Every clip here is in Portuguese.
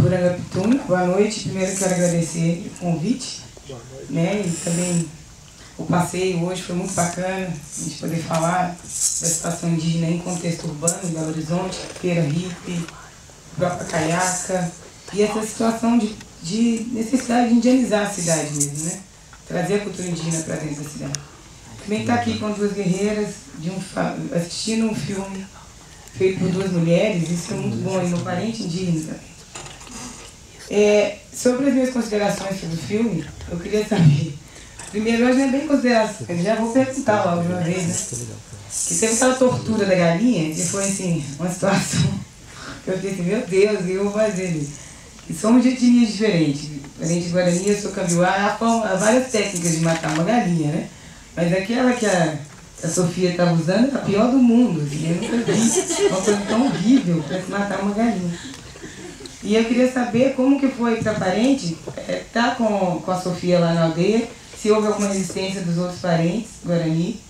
por Agaptum. Boa noite. Primeiro quero agradecer o convite, né? E também o passeio hoje foi muito bacana, a gente poder falar da situação indígena em contexto urbano, em Belo Horizonte, feira hippie, própria caiaca, e essa situação de necessidade de indianizar a cidade mesmo, né? Trazer a cultura indígena para dentro da cidade. Também está aqui com duas guerreiras, assistindo um filme feito por duas mulheres, isso é muito bom, e meu parente indígena também. Sobre as minhas considerações sobre o filme, eu queria saber, primeiro, hoje não é bem consideração, eu já vou perguntar logo de uma vez, né? Que teve aquela tortura da galinha, que foi assim, uma situação que eu fiquei assim, meu Deus, e eu vou fazer isso. E somos de etnias diferentes, parente Guarani, eu sou Cambiuá, há várias técnicas de matar uma galinha, né? Mas aquela que a Sofia estava usando é a pior do mundo, assim, eu nunca vi uma coisa tão horrível para se matar uma galinha. E eu queria saber como que foi para parente estar com a Sofia lá na aldeia, se houve alguma resistência dos outros parentes Guarani,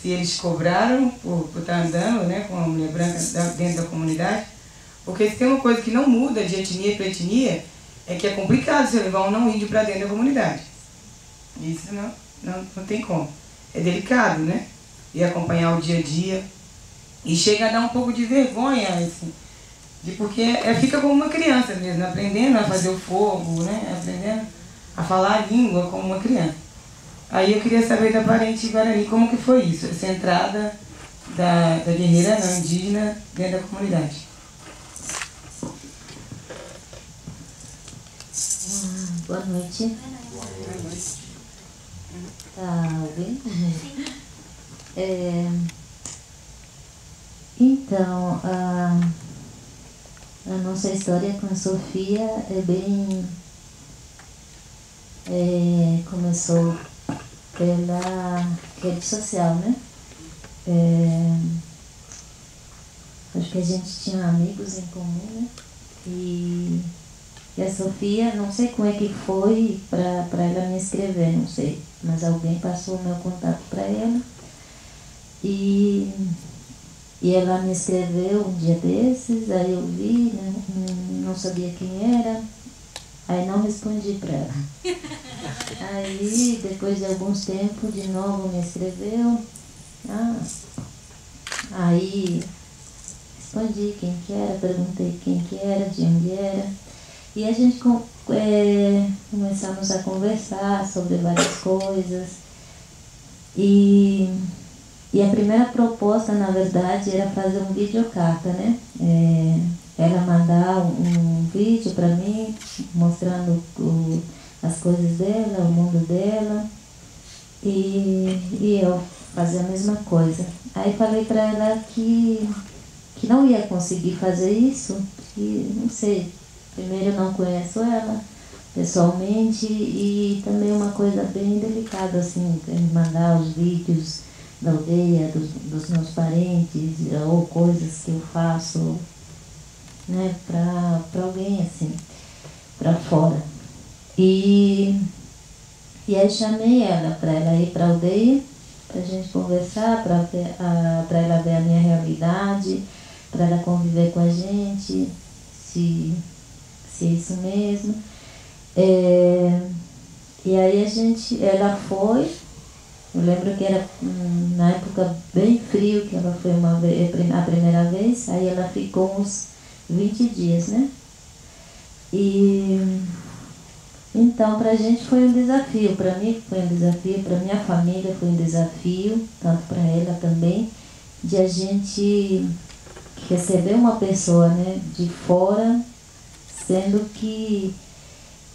se eles cobraram por estar andando, né, com a mulher branca dentro da comunidade. Porque se tem uma coisa que não muda de etnia para etnia, é que é complicado você levar um não índio para dentro da comunidade. Isso não tem como. É delicado, né? E acompanhar o dia a dia. E chega a dar um pouco de vergonha, assim, porque fica como uma criança mesmo, aprendendo a fazer o fogo, né? Aprendendo a falar a língua como uma criança. Aí eu queria saber da parente Guarani, como que foi isso, essa entrada da guerreira não indígena dentro da comunidade. Boa noite. Boa noite. Tá ouvindo? Então, a nossa história com a Sofia é bem... começou pela rede social, né? Acho que a gente tinha amigos em comum, né? E a Sofia, não sei como é que foi para ela me escrever, não sei. Mas alguém passou o meu contato para ela. E ela me escreveu um dia desses, aí eu vi, né? Não sabia quem era. Aí não respondi para ela. Aí, depois de alguns tempos, de novo me escreveu. Aí respondi quem que era, perguntei quem que era, de onde era. E a gente começamos a conversar sobre várias coisas. E a primeira proposta, na verdade, era fazer um videocarta, né? Ela mandar um vídeo para mim, mostrando as coisas dela, o mundo dela, e eu fazer a mesma coisa. Aí falei para ela que não ia conseguir fazer isso, e não sei, primeiro eu não conheço ela pessoalmente, e também uma coisa bem delicada, assim, mandar os vídeos da aldeia, dos meus parentes, ou coisas que eu faço, né, para alguém, assim, para fora. E aí chamei ela para ela ir para a aldeia, para a gente conversar, para ela ver a minha realidade, para ela conviver com a gente, se é isso mesmo. E aí ela foi, eu lembro que era na época bem frio, que ela foi a primeira vez, aí ela ficou uns 20 dias, né? E então pra gente foi um desafio, pra mim foi um desafio, pra minha família foi um desafio, tanto pra ela também, de a gente receber uma pessoa, né, de fora, sendo que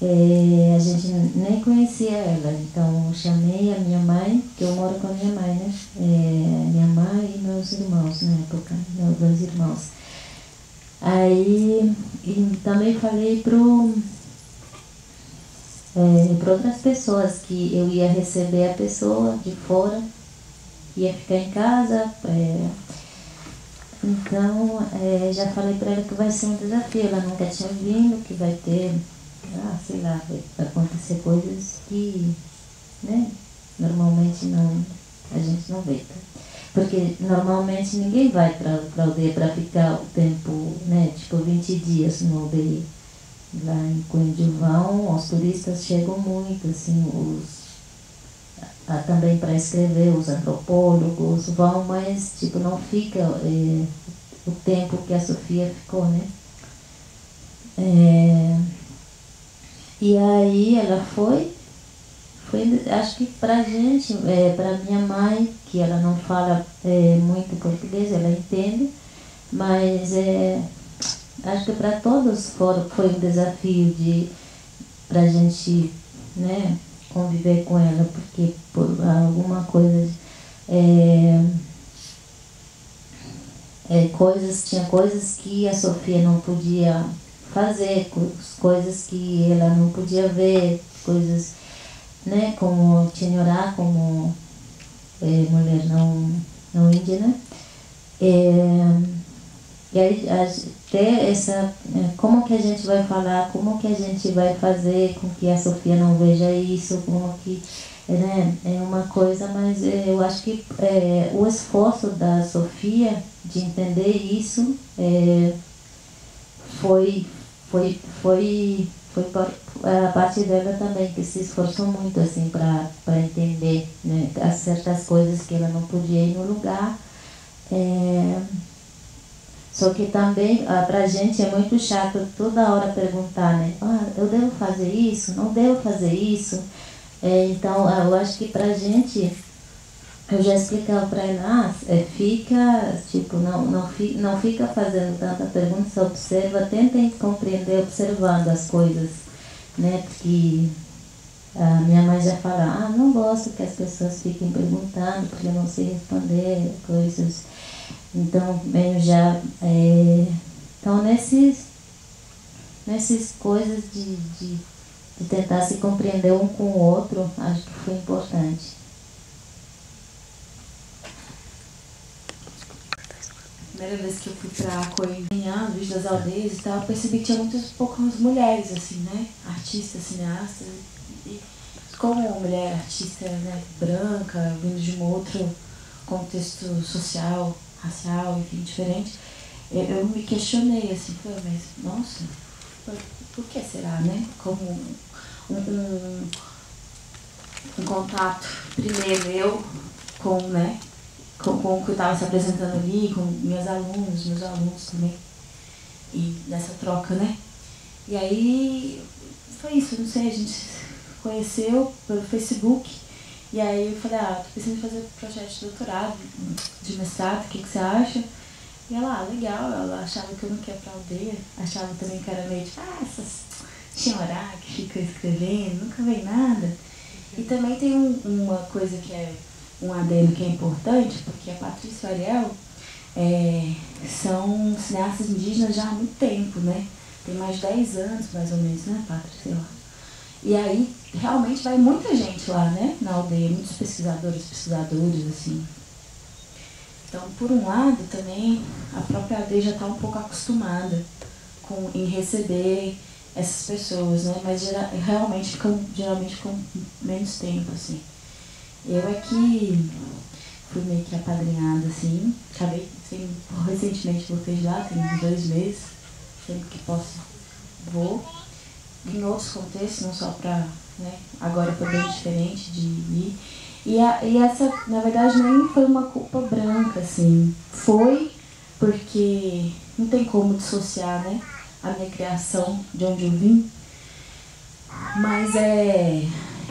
a gente nem conhecia ela. Então eu chamei a minha mãe, que eu moro com a minha mãe, né? Minha mãe e meus irmãos na época, meus dois irmãos. Aí e também falei para outras pessoas que eu ia receber a pessoa de fora, ia ficar em casa. Então já falei para ela que vai ser um desafio. Ela nunca tinha vindo, que vai ter, sei lá, vai acontecer coisas que, né, normalmente a gente não vê. Porque normalmente ninguém vai para a aldeia para ficar o tempo, né, tipo 20 dias na aldeia. Lá em Coindivão, os turistas chegam muito, assim, também para escrever, os antropólogos vão, mas tipo, não fica o tempo que a Sofia ficou, né? E aí ela foi, acho que pra gente, pra minha mãe, que ela não fala muito português, ela entende, mas acho que para todos foi um desafio pra gente, né, conviver com ela, porque por alguma coisa, tinha coisas que a Sofia não podia fazer, coisas que ela não podia ver, coisas, né, como tinhorar, como mulher não indígena. E aí ter essa, como que a gente vai falar, como que a gente vai fazer com que a Sofia não veja isso, como que, né, é uma coisa, mas eu acho que o esforço da Sofia de entender isso foi a partir dela também, que se esforçou muito assim para entender, né, as certas coisas que ela não podia ir no lugar. Só que também, pra gente é muito chato toda hora perguntar, né? Eu devo fazer isso? Não devo fazer isso? Então, eu acho que pra gente, eu já explicava pra ela, fica, tipo, não fica fazendo tanta pergunta, só observa, tentem compreender observando as coisas, né? Porque a minha mãe já fala, não gosto que as pessoas fiquem perguntando, porque eu não sei responder, coisas. Então, eu já... então, nessas coisas de tentar se compreender um com o outro, acho que foi importante. Primeira vez que eu fui pra Coimbra, Luz das Aldeias e tal, eu percebi que tinha muitas poucas mulheres, assim, né? Artistas, cineastas. E como uma mulher artista, né, branca, vindo de um outro contexto social, racial, enfim, diferente, eu me questionei, assim, falei, mas, nossa, por que será, né? Como um contato, primeiro eu com, né, com o que eu estava se apresentando ali, com meus alunos também, e nessa troca, né? E aí, foi isso, não sei, a gente se conheceu pelo Facebook, e aí eu falei, tô pensando em fazer projeto de doutorado, de mestrado, o que você acha? E ela, legal, ela achava que eu não queria pra aldeia, achava também que era meio tipo, essas senhoras que ficam escrevendo, nunca vem nada. E também tem uma coisa que é um adendo que é importante, porque a Patrícia e o Ariel são cineastas indígenas já há muito tempo, né? Tem mais de 10 anos, mais ou menos, né, Patrícia? E aí, realmente, vai muita gente lá, né, na aldeia, muitos pesquisadores, assim. Então, por um lado, também, a própria aldeia já está um pouco acostumada em receber essas pessoas, né? Mas geralmente ficam com menos tempo, assim. Eu que fui meio que apadrinhada, assim. Recentemente voltei de lá, tem uns 2 meses. Sempre que posso, vou. Em outros contextos, não só para, né? Agora foi bem diferente de ir. E essa, na verdade, nem foi uma culpa branca, assim. Foi porque não tem como dissociar, né, a minha criação de onde eu vim. Mas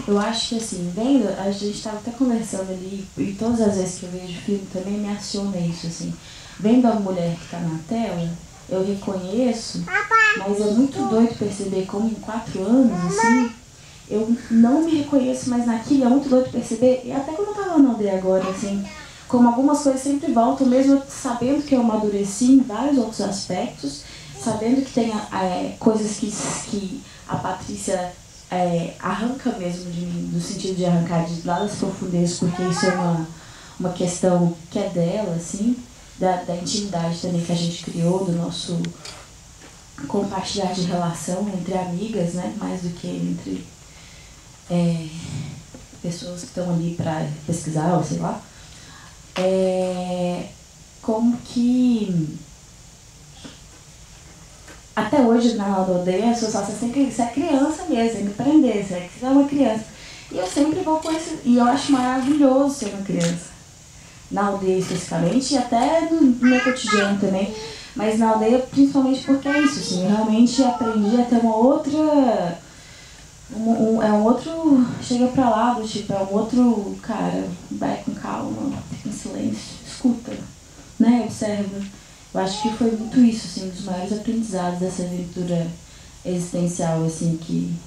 eu acho que, assim, vendo, a gente estava até conversando ali, e todas as vezes que eu vejo filme também me aciona isso, assim. Vendo a mulher que está na tela, eu reconheço, mas é muito doido perceber como em 4 anos, assim, eu não me reconheço mais naquilo, é muito doido perceber, e até quando eu tava na aldeia agora, assim, como algumas coisas sempre voltam, mesmo sabendo que eu amadureci em vários outros aspectos, sabendo que tem coisas que a Patrícia arranca mesmo de mim, no sentido de arrancar de lá das profundezas, porque isso é uma questão que é dela, assim, da intimidade também que a gente criou, do nosso compartilhar de relação entre amigas, né, mais do que entre pessoas que estão ali para pesquisar, ou sei lá. Como que até hoje na aldeia, as pessoas falam assim, você é criança mesmo, tem que aprender, você é uma criança. E eu sempre vou com esse... E eu acho maravilhoso ser uma criança. Na aldeia especificamente, e até no meu cotidiano também. Mas na aldeia principalmente porque é isso, assim, eu realmente aprendi a ter uma outra... é um outro... Chega pra lá, do tipo, é um outro cara, vai com calma, fica em silêncio, escuta, né, observa. Eu acho que foi muito isso, assim, um dos maiores aprendizados dessa aventura existencial, assim, que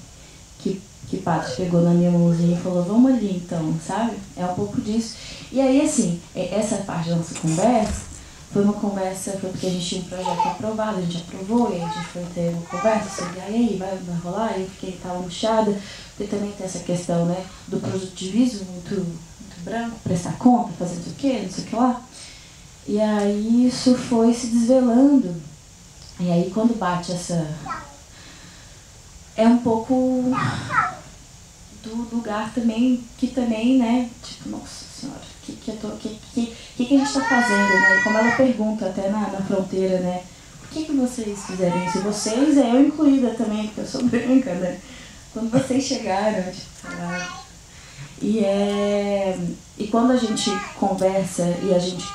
Paty pegou na minha mãozinha e falou, vamos ali então, sabe? É um pouco disso. E aí, assim, essa parte da nossa conversa, foi porque a gente tinha um projeto aprovado, a gente aprovou, e aí a gente foi ter uma conversa sobre, aí, vai rolar, e eu tava murchada, porque também tem essa questão, né, do produtivismo muito branco, prestar conta, fazer não sei o quê, não sei o que lá. E aí isso foi se desvelando. E aí quando bate essa... É um pouco do lugar também, que também, né, tipo, nossa senhora, o que a gente tá fazendo, né? E como ela pergunta até na fronteira, né, por que vocês fizeram isso? Vocês, eu incluída também, porque eu sou branca, né? Quando vocês chegaram, tipo, caralho. E quando a gente conversa e a gente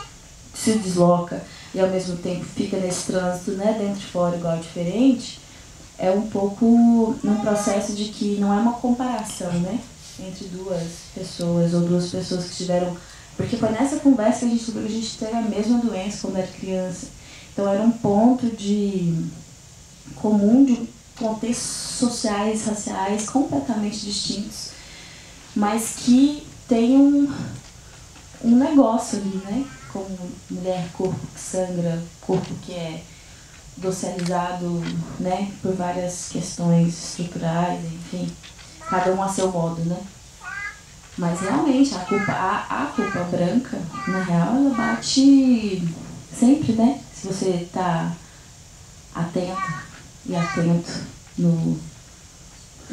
se desloca e ao mesmo tempo fica nesse trânsito, né, dentro e fora, igual, diferente, é um pouco num processo de que não é uma comparação, né, entre duas pessoas ou duas pessoas que tiveram... Porque foi nessa conversa que a gente descobriu que a gente teve a mesma doença quando era criança. Então era um ponto comum de contextos sociais, raciais completamente distintos, mas que tem um negócio ali, né? Como mulher, corpo que sangra, corpo que é docilizado, né, por várias questões estruturais, enfim, cada um a seu modo, né? Mas realmente a culpa branca, na real, ela bate sempre, né? Se você tá atenta e atento no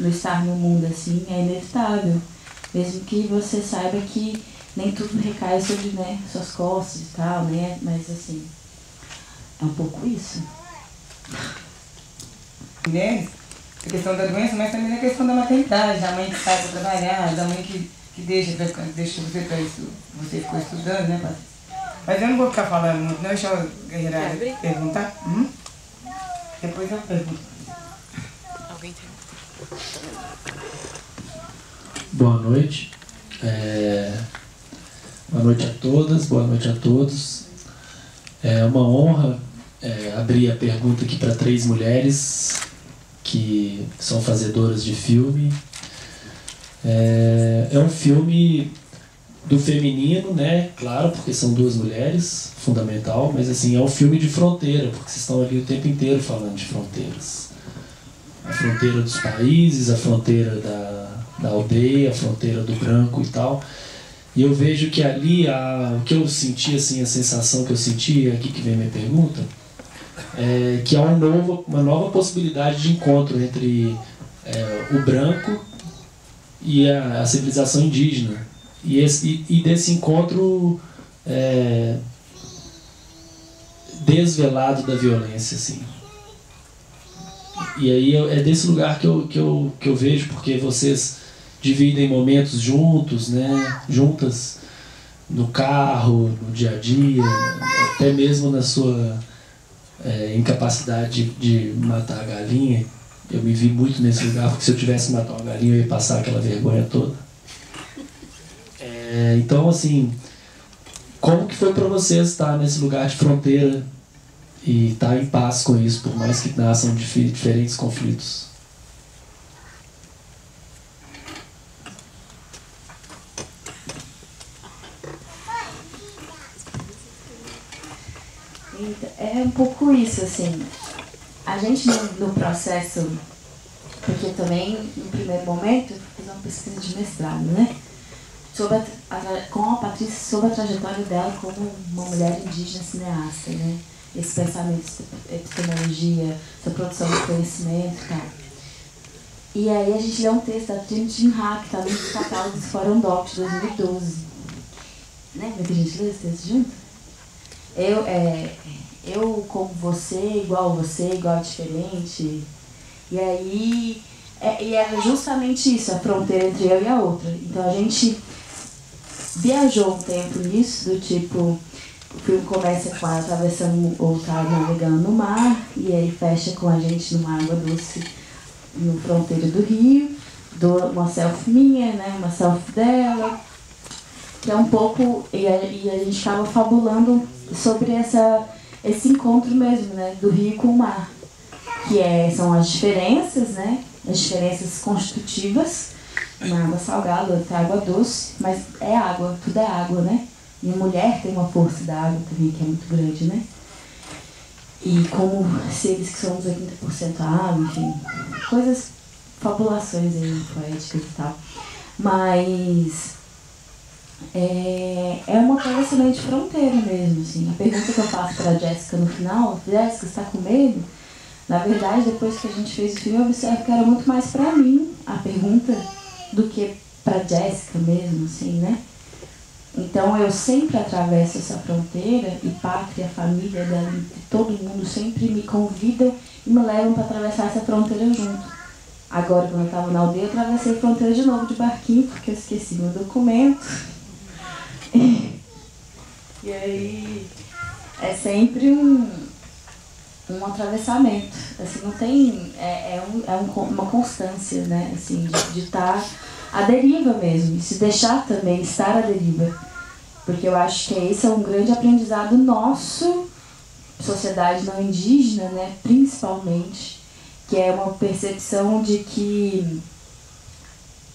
estar no mundo assim, é inevitável. Mesmo que você saiba que nem tudo recai sobre, né, suas costas e tal, né? Mas assim, é um pouco isso. Mulheres, a questão da doença, mas também a questão da maternidade, da mãe que sai para trabalhar, da mãe que deixa você para isso, você ficou estudando, né, Patrícia? Mas eu não vou ficar falando muito, não, deixa eu Guerreira perguntar. Depois eu pergunto. Alguém tem? Boa noite. Boa noite a todas, boa noite a todos. É uma honra abrir a pergunta aqui para 3 mulheres que são fazedoras de filme. É um filme do feminino, né? Claro, porque são 2 mulheres, fundamental, mas assim, é um filme de fronteira, porque vocês estão ali o tempo inteiro falando de fronteiras. A fronteira dos países, a fronteira da aldeia, a fronteira do branco e tal. E eu vejo que ali, o que eu senti, assim, a sensação que eu senti, aqui que vem minha pergunta, é que há uma nova possibilidade de encontro entre o branco e a civilização indígena. E desse encontro desvelado da violência, assim. E aí é desse lugar que eu vejo, porque vocês dividem momentos juntos, né, juntas, no carro, no dia a dia, até mesmo na sua incapacidade de matar a galinha. Eu me vi muito nesse lugar, porque se eu tivesse que matar uma galinha eu ia passar aquela vergonha toda. Então, assim, como que foi para vocês estar nesse lugar de fronteira e estar em paz com isso, por mais que nasçam diferentes conflitos? É um pouco isso, assim. A gente no processo, porque também no primeiro momento eu fiz uma pesquisa de mestrado, né? Com a Patrícia, sobre a trajetória dela como uma mulher indígena cineasta, né? Esse pensamento de epistemologia, essa produção de conhecimento e tal. E aí a gente leu um texto da Trinity Ha, que está no catálogo do Fórum Doc de 2012. Né? Como é que a gente lê esse texto junto? eu como você, igual diferente. E aí, e era justamente isso, a fronteira entre eu e a outra. Então a gente viajou um tempo nisso, do tipo, o filme começa com ela atravessando ou tá navegando no mar, e aí fecha com a gente numa água doce no fronteiro do rio, uma selfie minha, né, uma selfie dela, que é um pouco, e a gente acaba fabulando sobre esse encontro mesmo, né, do rio com o mar, que são as diferenças, né, as diferenças constitutivas, uma água salgada, outra água doce, mas é água, tudo é água, né, e a mulher tem uma força da água também que é muito grande, né, e como seres que somos 80% água, enfim, coisas, fabulações aí poéticas e tal, mas é uma coisa assim de fronteira mesmo, assim. A pergunta que eu faço para a Jéssica no final, Jéssica, você está com medo? Na verdade, depois que a gente fez o filme, eu observo que era muito mais para mim a pergunta do que para Jéssica mesmo, assim, né? Então eu sempre atravesso essa fronteira e Pátria, a família dela, todo mundo sempre me convidam e me levam para atravessar essa fronteira junto. Agora, quando eu estava na aldeia, eu atravessei a fronteira de novo de barquinho, porque eu esqueci meu documento. E aí é sempre um atravessamento, assim, não tem, uma constância, né, assim, de estar à deriva mesmo, e se deixar também estar à deriva, porque eu acho que esse é um grande aprendizado nosso, sociedade não indígena, né, principalmente, que é uma percepção de que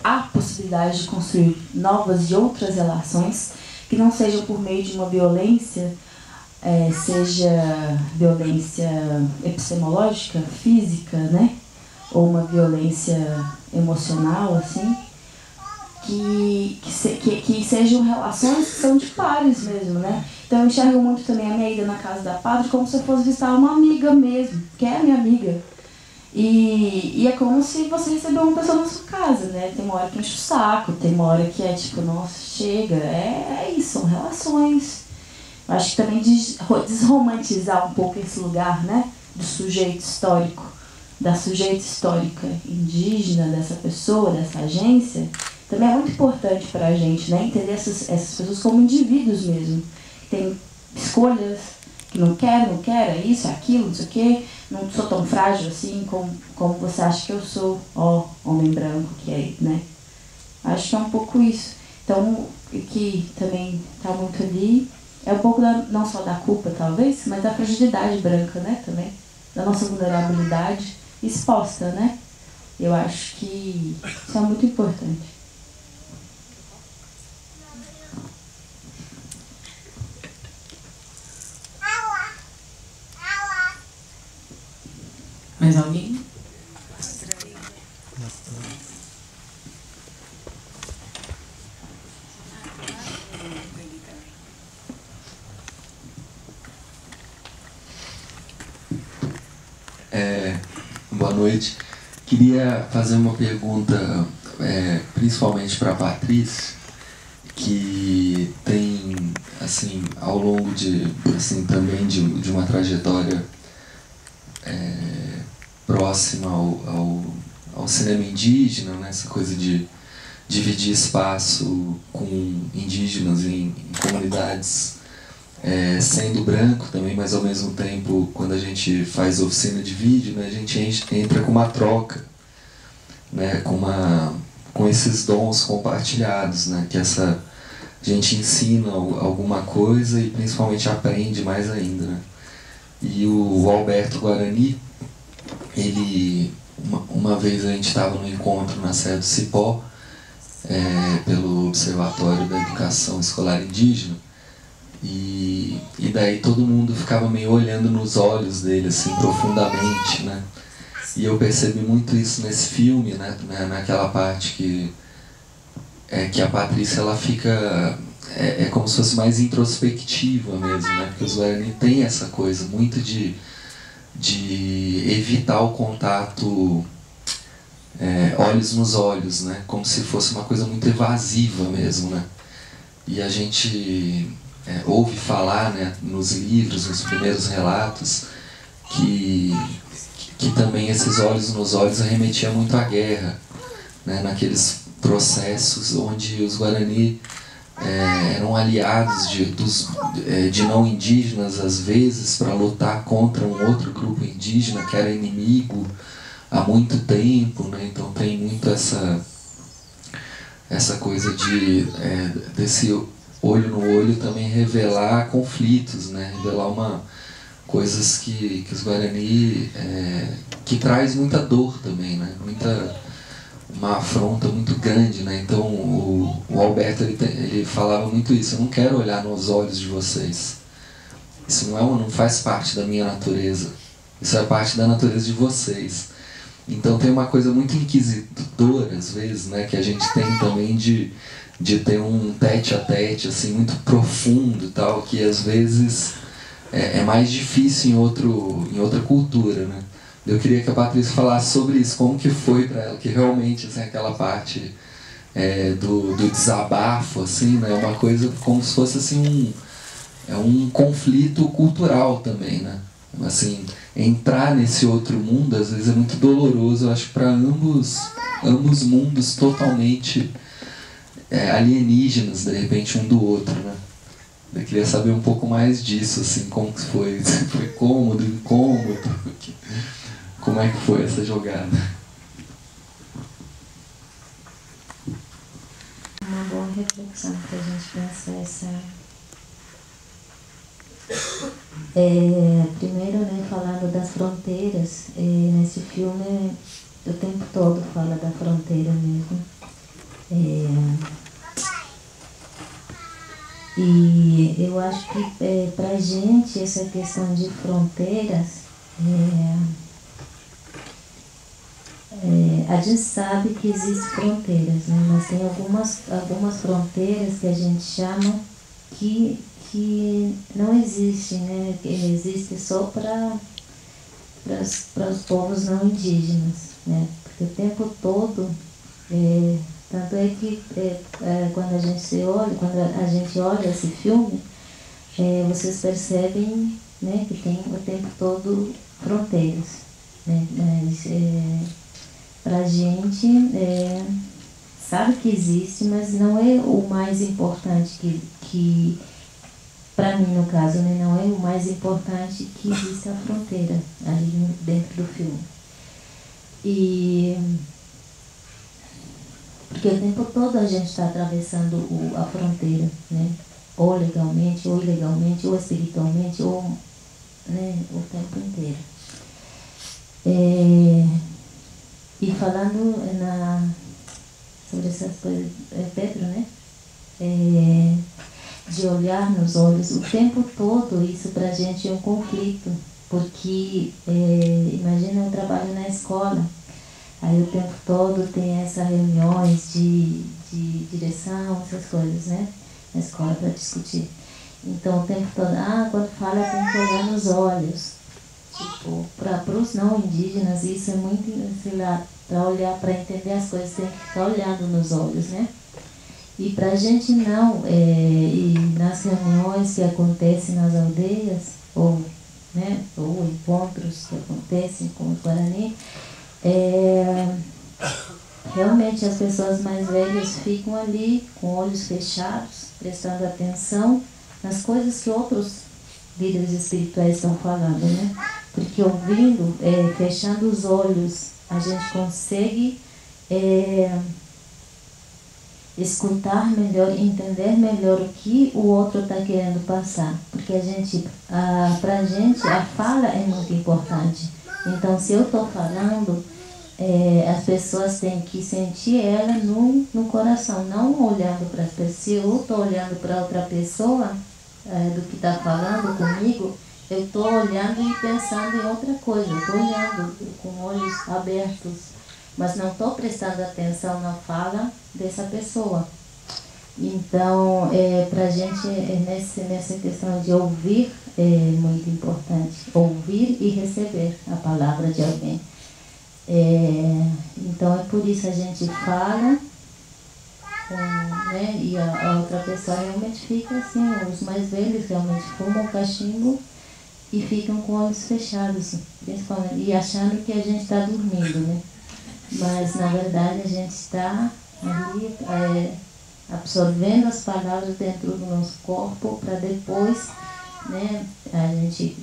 há possibilidade de construir novas e outras relações que não sejam por meio de uma violência, seja violência epistemológica, física, né? Ou uma violência emocional, assim, que sejam relações que são de pares mesmo, né? Então eu enxergo muito também a minha ida na casa da Padre como se eu fosse visitar uma amiga mesmo, que é a minha amiga. E é como se você recebeu uma pessoa na sua casa, né? Tem uma hora que enche o saco, tem uma hora que é tipo, nossa, chega. É isso, são relações. Eu acho que também desromantizar um pouco esse lugar, né? Do sujeito histórico, da sujeita histórica indígena, dessa pessoa, dessa agência, também é muito importante para a gente, né? Entender essas pessoas como indivíduos mesmo. Tem escolhas que não quer, é isso, é aquilo, não sei o quê. Não sou tão frágil assim como você acha que eu sou, homem branco que é, né? Acho que é um pouco isso. Então, o que também está muito ali é um pouco não só da culpa, talvez, mas da fragilidade branca, né, também. Da nossa vulnerabilidade exposta, né? Eu acho que isso é muito importante. Mais alguém? Boa noite. Queria fazer uma pergunta, principalmente para a Patrícia, que tem, assim, ao longo também de uma trajetória próxima ao cinema indígena, né? Essa coisa de dividir espaço com indígenas em comunidades, sendo branco também, mas ao mesmo tempo, quando a gente faz oficina de vídeo, né, a gente entra com uma troca, né, com esses dons compartilhados, né, que a gente ensina alguma coisa e principalmente aprende mais ainda, né. E o Alberto Guarani, uma vez a gente estava no encontro na Serra do Cipó, pelo Observatório da Educação Escolar Indígena, e daí todo mundo ficava meio olhando nos olhos dele, assim, profundamente, né? E eu percebi muito isso nesse filme, né? Naquela parte que a Patrícia, ela fica... É como se fosse mais introspectiva mesmo, né? Porque os Guarani tem essa coisa muito de evitar o contato olhos nos olhos, né? Como se fosse uma coisa muito evasiva mesmo, né? E a gente ouve falar, né, nos livros, nos primeiros relatos, que também esses olhos nos olhos arremetia muito à guerra, né, naqueles processos onde os Guarani eram aliados de não indígenas, às vezes, para lutar contra um outro grupo indígena que era inimigo há muito tempo, né? Então tem muito essa coisa desse olho no olho também revelar conflitos, né? Revelar coisas que os Guarani que traz muita dor também, né? Uma afronta muito grande, né? Então o Alberto ele falava muito isso: eu não quero olhar nos olhos de vocês, isso não faz parte da minha natureza, isso é parte da natureza de vocês. Então tem uma coisa muito inquisidora às vezes, né, que a gente tem também de ter um tete-a-tete assim muito profundo, tal, que às vezes é mais difícil em outra cultura, né? Eu queria que a Patrícia falasse sobre isso, como que foi para ela, que realmente assim, aquela parte do desabafo, assim, né, uma coisa como se fosse assim um conflito cultural também, né? Assim, entrar nesse outro mundo às vezes é muito doloroso, eu acho, para ambos mundos totalmente alienígenas, de repente, um do outro, né? Eu queria saber um pouco mais disso, assim, como que foi, foi cômodo, incômodo, como é que foi essa jogada? Uma boa reflexão para a gente pensar primeiro, né, falando das fronteiras, nesse filme o tempo todo fala da fronteira mesmo. E eu acho que para a gente essa questão de fronteiras, a gente sabe que existem fronteiras, né? Mas tem algumas fronteiras que a gente chama que não existem, né? Que existe só para os povos não indígenas, né? Porque o tempo todo, tanto é que quando a gente olha esse filme, vocês percebem, né, que tem o tempo todo fronteiras, né? Mas para a gente sabe que existe, mas não é o mais importante que para mim, no caso, né, não é o mais importante que existe a fronteira ali dentro do filme. Porque o tempo todo a gente está atravessando a fronteira, né? Ou legalmente, ou ilegalmente, ou espiritualmente, ou, né, o tempo inteiro. E falando sobre essas coisas, Pedro, né? De olhar nos olhos o tempo todo, isso pra gente é um conflito, porque imagina, eu trabalho na escola, aí o tempo todo tem essas reuniões de direção, essas coisas, né, na escola para discutir. Então o tempo todo, quando fala tem que olhar nos olhos. Tipo, para os não indígenas isso é muito, sei lá, para olhar, para entender as coisas tem que ficar olhando nos olhos, né? E para a gente não, e nas reuniões que acontecem nas aldeias, ou encontros que acontecem com o Guarani, realmente as pessoas mais velhas ficam ali com olhos fechados, prestando atenção nas coisas que outros líderes espirituais estão falando, né? Porque ouvindo, fechando os olhos, a gente consegue escutar melhor, entender melhor o que o outro está querendo passar. Porque pra gente, a fala é muito importante. Então, se eu estou falando, as pessoas têm que sentir ela no coração, não olhando para as pessoas. Se eu estou olhando para outra pessoa, do que está falando comigo, eu estou olhando e pensando em outra coisa. Eu estou olhando com olhos abertos, mas não estou prestando atenção na fala dessa pessoa. Então, para a gente, nessa questão de ouvir, é muito importante. Ouvir e receber a palavra de alguém. Então, é por isso a gente fala, né? E a outra pessoa realmente fica assim, os mais velhos realmente fumam cachimbo e ficam com olhos fechados, principalmente, e achando que a gente está dormindo, né? Mas na verdade a gente está ali absorvendo as palavras dentro do nosso corpo para depois, né, a gente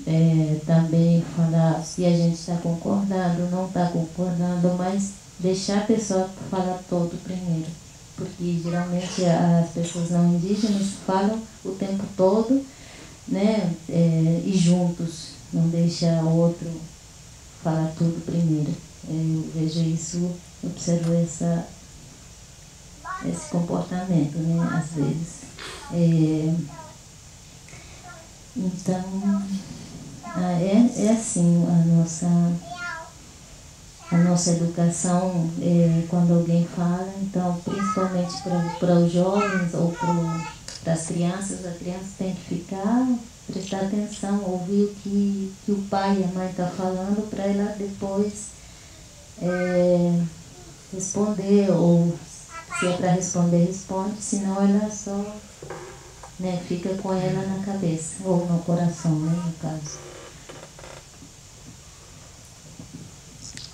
também falar se a gente está concordando, não está concordando, mas deixar a pessoa falar todo primeiro. Porque geralmente as pessoas não indígenas falam o tempo todo, né, e juntos, não deixa o outro falar tudo primeiro. Eu vejo isso, observo esse comportamento, né, às vezes. Então, é assim a nossa educação, quando alguém fala, então, principalmente para os jovens ou para as crianças, a criança tem que ficar, prestar atenção, ouvir o que o pai e a mãe estão falando, para ela depois responder, ou se é para responder, responde, senão ela só, né, fica com ela na cabeça, ou no coração, né, no caso.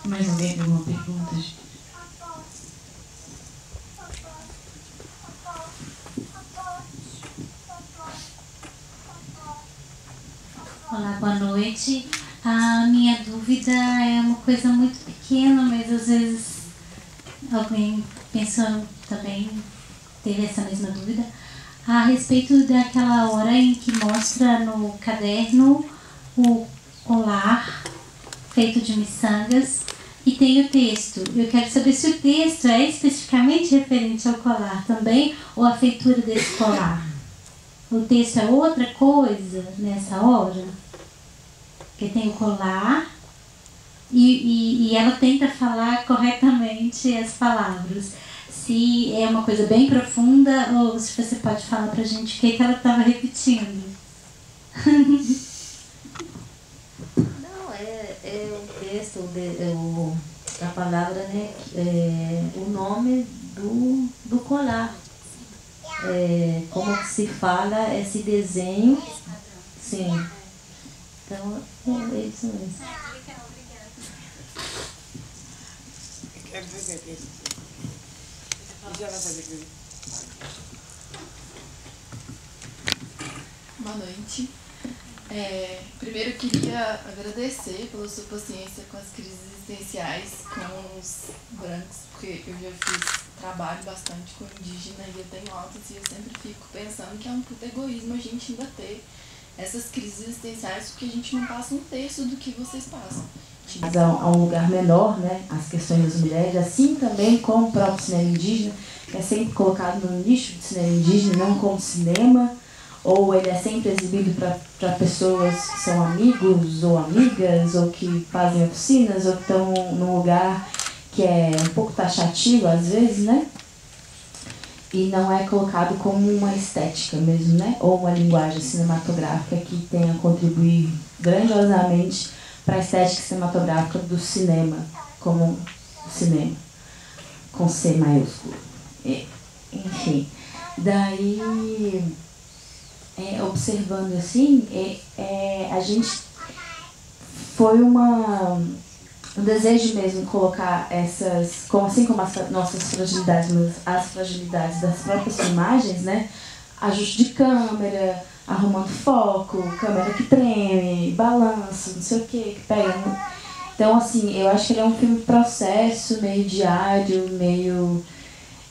Mais alguém tem alguma pergunta? Olá, boa noite. A minha dúvida é uma coisa muito pequena, mas às vezes alguém pensou também, teve essa mesma dúvida, a respeito daquela hora em que mostra no caderno o colar feito de miçangas e tem o texto. Eu quero saber se o texto é especificamente referente ao colar também, ou a feitura desse colar. O texto é outra coisa nessa hora? Porque tem o colar e ela tenta falar corretamente as palavras. Se é uma coisa bem profunda, ou se você pode falar pra gente o que ela estava repetindo. Não, é o texto, a palavra, né, o nome do colar. Como que se fala esse desenho. Sim. Então, é isso mesmo. Eu quero dizer aqui. Já vai fazer aquilo. Boa noite. Primeiro eu queria agradecer pela sua paciência com as crises existenciais com os brancos, porque eu já fiz trabalho bastante com indígena e eu tenho altas e eu sempre fico pensando que é um puto egoísmo a gente ainda ter essas crises existenciais, porque a gente não passa um terço do que vocês passam. Mas a um lugar menor, né, as questões das mulheres, assim também como o próprio cinema indígena, é sempre colocado no nicho do cinema indígena, não como cinema, ou ele é sempre exibido para pessoas que são amigos ou amigas, ou que fazem oficinas, ou que estão num lugar que é um pouco taxativo às vezes, né? E não é colocado como uma estética mesmo, né? Ou uma linguagem cinematográfica que tenha contribuído grandiosamente para a estética cinematográfica do cinema, como cinema, com C maiúsculo. Enfim, daí, observando assim, a gente foi um desejo mesmo colocar essas, assim como as nossas fragilidades, mas as fragilidades das próprias filmagens, né? Ajuste de câmera, arrumando foco, câmera que treme, balanço, não sei o que pega. Então, assim, eu acho que ele é um filme processo, meio diário, meio...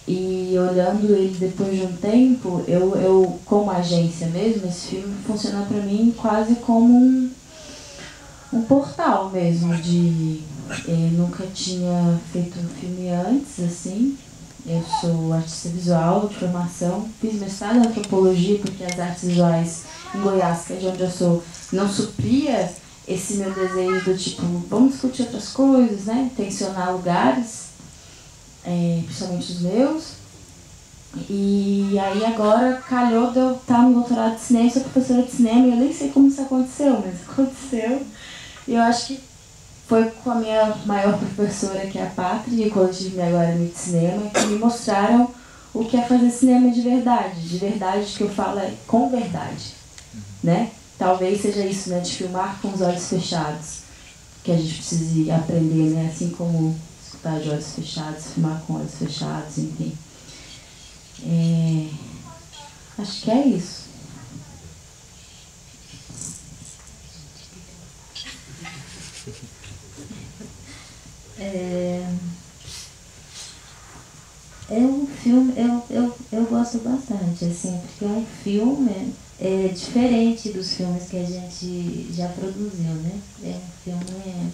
E olhando ele depois de um tempo, eu como agência mesmo, esse filme funciona pra mim quase como um portal mesmo de... nunca tinha feito um filme antes, assim. Eu sou artista visual de formação, fiz mestrado em antropologia porque as artes visuais em Goiás, que é de onde eu sou, não supria esse meu desejo do tipo, vamos discutir outras coisas, né? Tensionar lugares, principalmente os meus. E aí agora calhou de eu estar no doutorado de cinema, sou professora de cinema e eu nem sei como isso aconteceu, mas aconteceu. E eu acho que foi com a minha maior professora, que é a Pátria, e o Coletivo Minha Agora de Cinema, que me mostraram o que é fazer cinema de verdade que eu falo é com verdade, né? Talvez seja isso, né, de filmar com os olhos fechados, que a gente precise aprender, né, assim como escutar de olhos fechados, filmar com olhos fechados, enfim. Acho que é isso. É um filme, eu gosto bastante, assim, porque é um filme diferente dos filmes que a gente já produziu, né? É um filme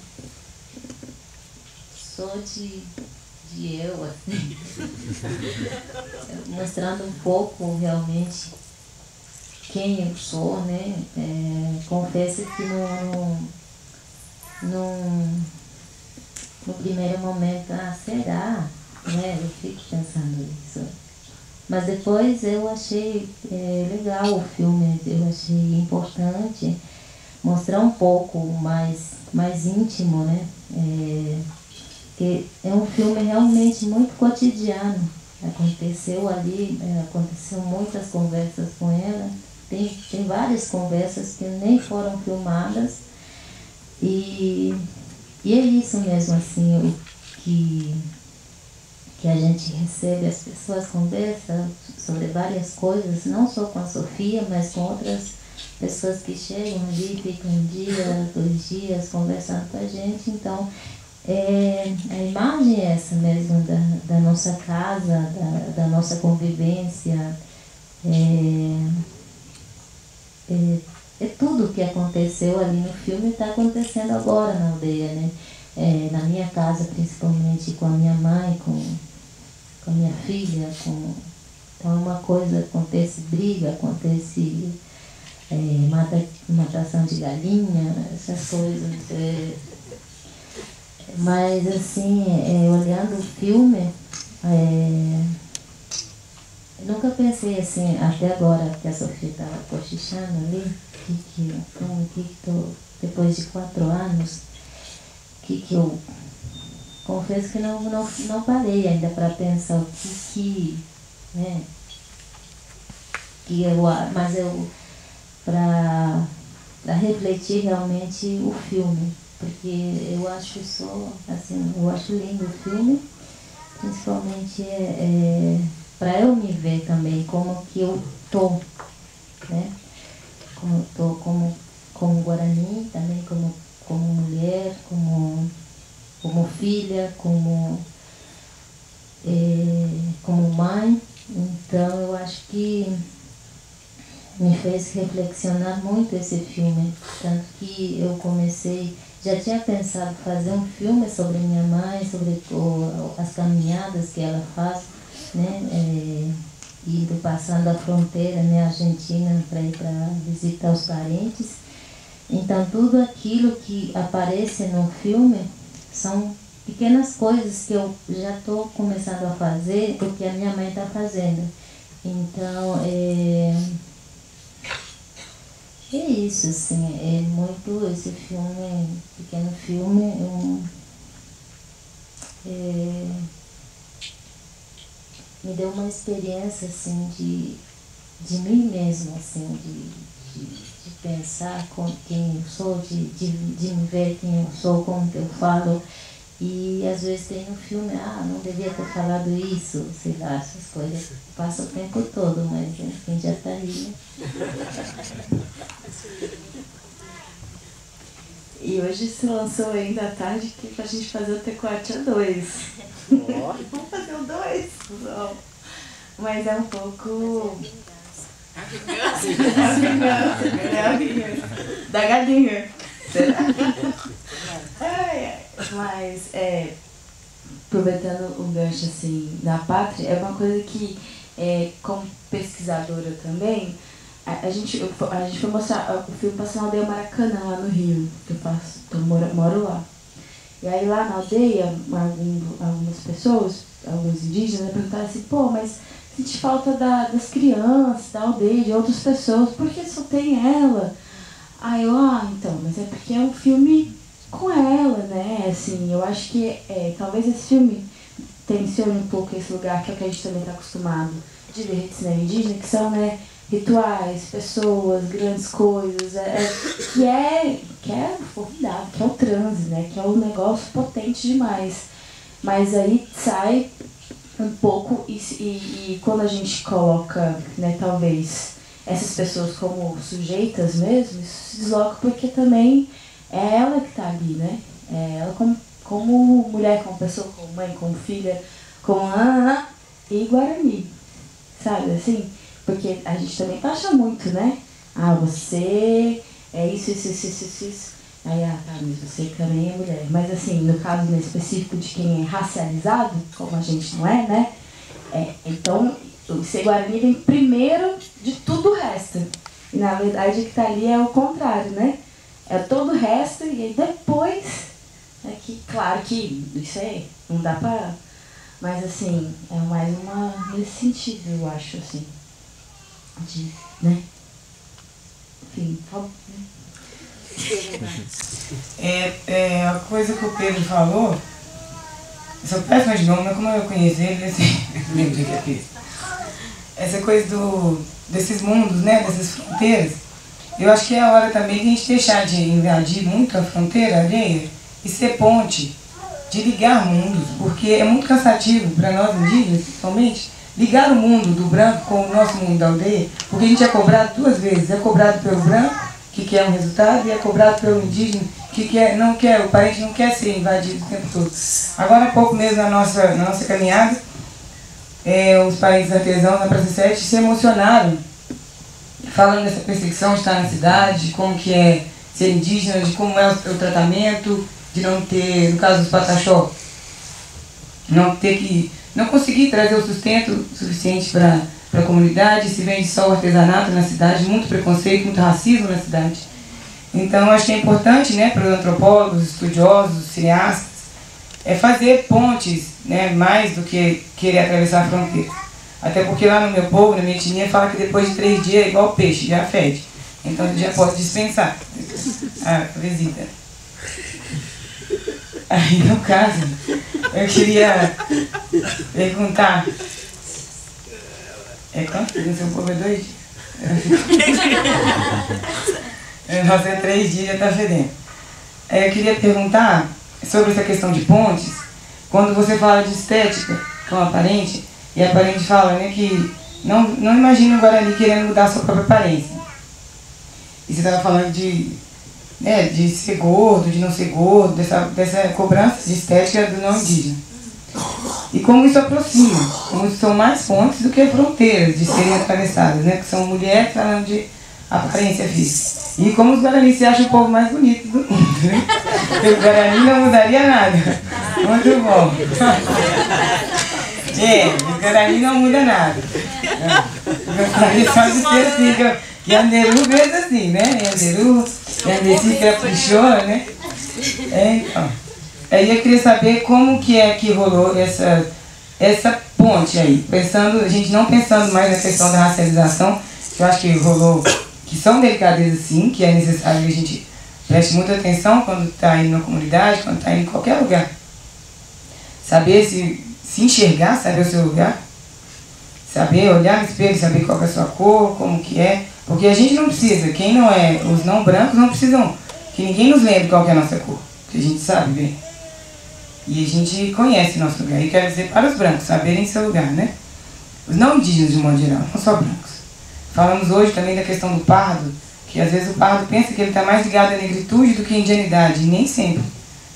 só de eu, assim, mostrando um pouco realmente quem eu sou, né? Confesso que no primeiro momento, será? Né? Eu fico pensando isso. Mas depois eu achei legal o filme, eu achei importante mostrar um pouco mais íntimo, né? Que é um filme realmente muito cotidiano. Aconteceu ali, aconteceu muitas conversas com ela. Tem várias conversas que nem foram filmadas. E é isso mesmo, assim, o que a gente recebe, as pessoas conversam sobre várias coisas, não só com a Sofia, mas com outras pessoas que chegam ali, ficam um dia, 2 dias conversando com a gente. Então, a imagem é essa mesmo da nossa casa, da nossa convivência. É tudo o que aconteceu ali no filme está acontecendo agora na aldeia, né? Na minha casa, principalmente, com a minha mãe, com a minha filha. Então, uma coisa acontece, briga, acontece matação de galinha, essas coisas. Mas, assim, olhando o filme, eu nunca pensei assim, até agora que a Sofia estava cochichando ali, depois de 4 anos, que eu confesso que não parei ainda para pensar o né, mas para refletir realmente o filme, porque eu acho eu acho lindo o filme, principalmente para eu me ver também como que eu tô, né? Como eu tô como Guarani, também como mulher, como filha, como mãe. Então eu acho que me fez reflexionar muito esse filme, tanto que eu já tinha pensado fazer um filme sobre minha mãe, sobre as caminhadas que ela faz, né, indo passando a fronteira, né, Argentina, para ir para visitar os parentes. Então tudo aquilo que aparece no filme são pequenas coisas que eu já estou começando a fazer porque a minha mãe está fazendo. Então é isso, assim, é muito esse filme, pequeno filme, me deu uma experiência, assim, de mim mesma, assim, de pensar com quem eu sou, de me ver quem eu sou, como que eu falo. E às vezes tem no filme, não devia ter falado isso, sei lá, essas coisas. Passa o tempo todo, mas enfim, já está aí, né? E hoje se lançou ainda à tarde que pra gente fazer o Tecoate 2. Vamos fazer o 2? Não. Mas é um pouco... É a vingança. Da galinha. Será? Mas, aproveitando o gancho, assim, da pátria, é uma coisa que, como pesquisadora também, a gente foi mostrar, o filme passou na aldeia Maracanã, lá no Rio, que eu moro lá. E aí lá na aldeia, algumas pessoas, alguns indígenas, perguntaram assim, mas sente falta das crianças, da aldeia, de outras pessoas, por que só tem ela? Aí eu, então, mas é porque é um filme com ela, né? Assim, eu acho que talvez esse filme tensione um pouco esse lugar, que é o que a gente também está acostumado de ver de cinema indígena, que são, né, rituais, pessoas, grandes coisas, que é formidável, que é o transe, né, que é um negócio potente demais. Mas aí sai um pouco e quando a gente coloca, né, talvez essas pessoas como sujeitas mesmo, isso se desloca porque também é ela que está ali, né? É ela como mulher, como pessoa, como mãe, como filha, como e Guarani, sabe assim? Porque a gente também acha muito, né? Ah, você é isso. Aí, tá, mas você também é mulher. Mas assim, no caso específico de quem é racializado, como a gente não é, né? Então, o ser Guarani vem primeiro de tudo o resto. E na verdade o que está ali é o contrário, né? É todo o resto e aí depois é que, claro que isso aí não dá pra... Mas assim, é mais nesse sentido, eu acho, assim. Né? Enfim, a coisa que o Pedro falou, eu sou péssima de nome, mas como eu conheci ele, assim, lembro de que é Pedro. Essa coisa desses mundos, né, dessas fronteiras, eu acho que é a hora também de a gente deixar de invadir muito a fronteira alheia e ser ponte, de ligar mundos, porque é muito cansativo para nós indígenas, principalmente, ligar o mundo do branco com o nosso mundo da aldeia, porque a gente é cobrado duas vezes, é cobrado pelo branco, que quer um resultado, e é cobrado pelo indígena, que não quer, o parente não quer ser invadido o tempo todo. Agora há pouco mesmo na nossa caminhada, os parentes artesãos na Praça 7 se emocionaram, falando dessa perseguição de estar na cidade, de como que é ser indígena, de como é o tratamento, de não ter, no caso dos pataxó, não conseguir trazer o sustento suficiente para a comunidade, se vende só o artesanato na cidade, muito preconceito, muito racismo na cidade. Então acho que é importante, né, para os antropólogos, estudiosos, cineastas, fazer pontes, né, mais do que querer atravessar a fronteira. Até porque lá no meu povo, na minha etnia, fala que depois de 3 dias é igual peixe, já fede. Então já pode dispensar a visita. Aí, no caso, eu queria perguntar... quanto? No seu povo é 2 dias? Nossa, é 3 dias, já está fedendo. Eu queria perguntar sobre essa questão de pontes. Quando você fala de estética com a parente, e a parente fala, né, que não imagina o Guarani querendo mudar a sua própria aparência. E você estava falando de ser gordo, de não ser gordo, dessa cobrança de estética do não indígena. E como isso aproxima, como isso são mais pontes do que fronteiras de serem atravessadas, né? Que são mulheres falando de aparência física. E como os Guarani se acham o povo mais bonito do mundo, né? Porque o Guarani não mudaria nada. Muito bom. O Guarani não muda nada. Só de ser assim, que Anderu fez assim, né? Anderu caprichou, né? Então. Aí eu queria saber como que é que rolou essa ponte aí, a gente não pensando mais na questão da racialização, que eu acho que rolou, que são delicadezas sim, que é necessário que a gente preste muita atenção quando está indo na comunidade, quando está indo em qualquer lugar. Saber se enxergar, saber o seu lugar, saber olhar no espelho, saber qual é a sua cor, como que é, porque a gente não precisa, quem não é, os não brancos não precisam que ninguém nos lembre qual que é a nossa cor, que a gente sabe bem. E a gente conhece nosso lugar. E quero dizer para os brancos saberem seu lugar, né? Os não indígenas, de um modo geral, não só brancos. Falamos hoje também da questão do pardo, que às vezes o pardo pensa que ele está mais ligado à negritude do que à indianidade, e nem sempre.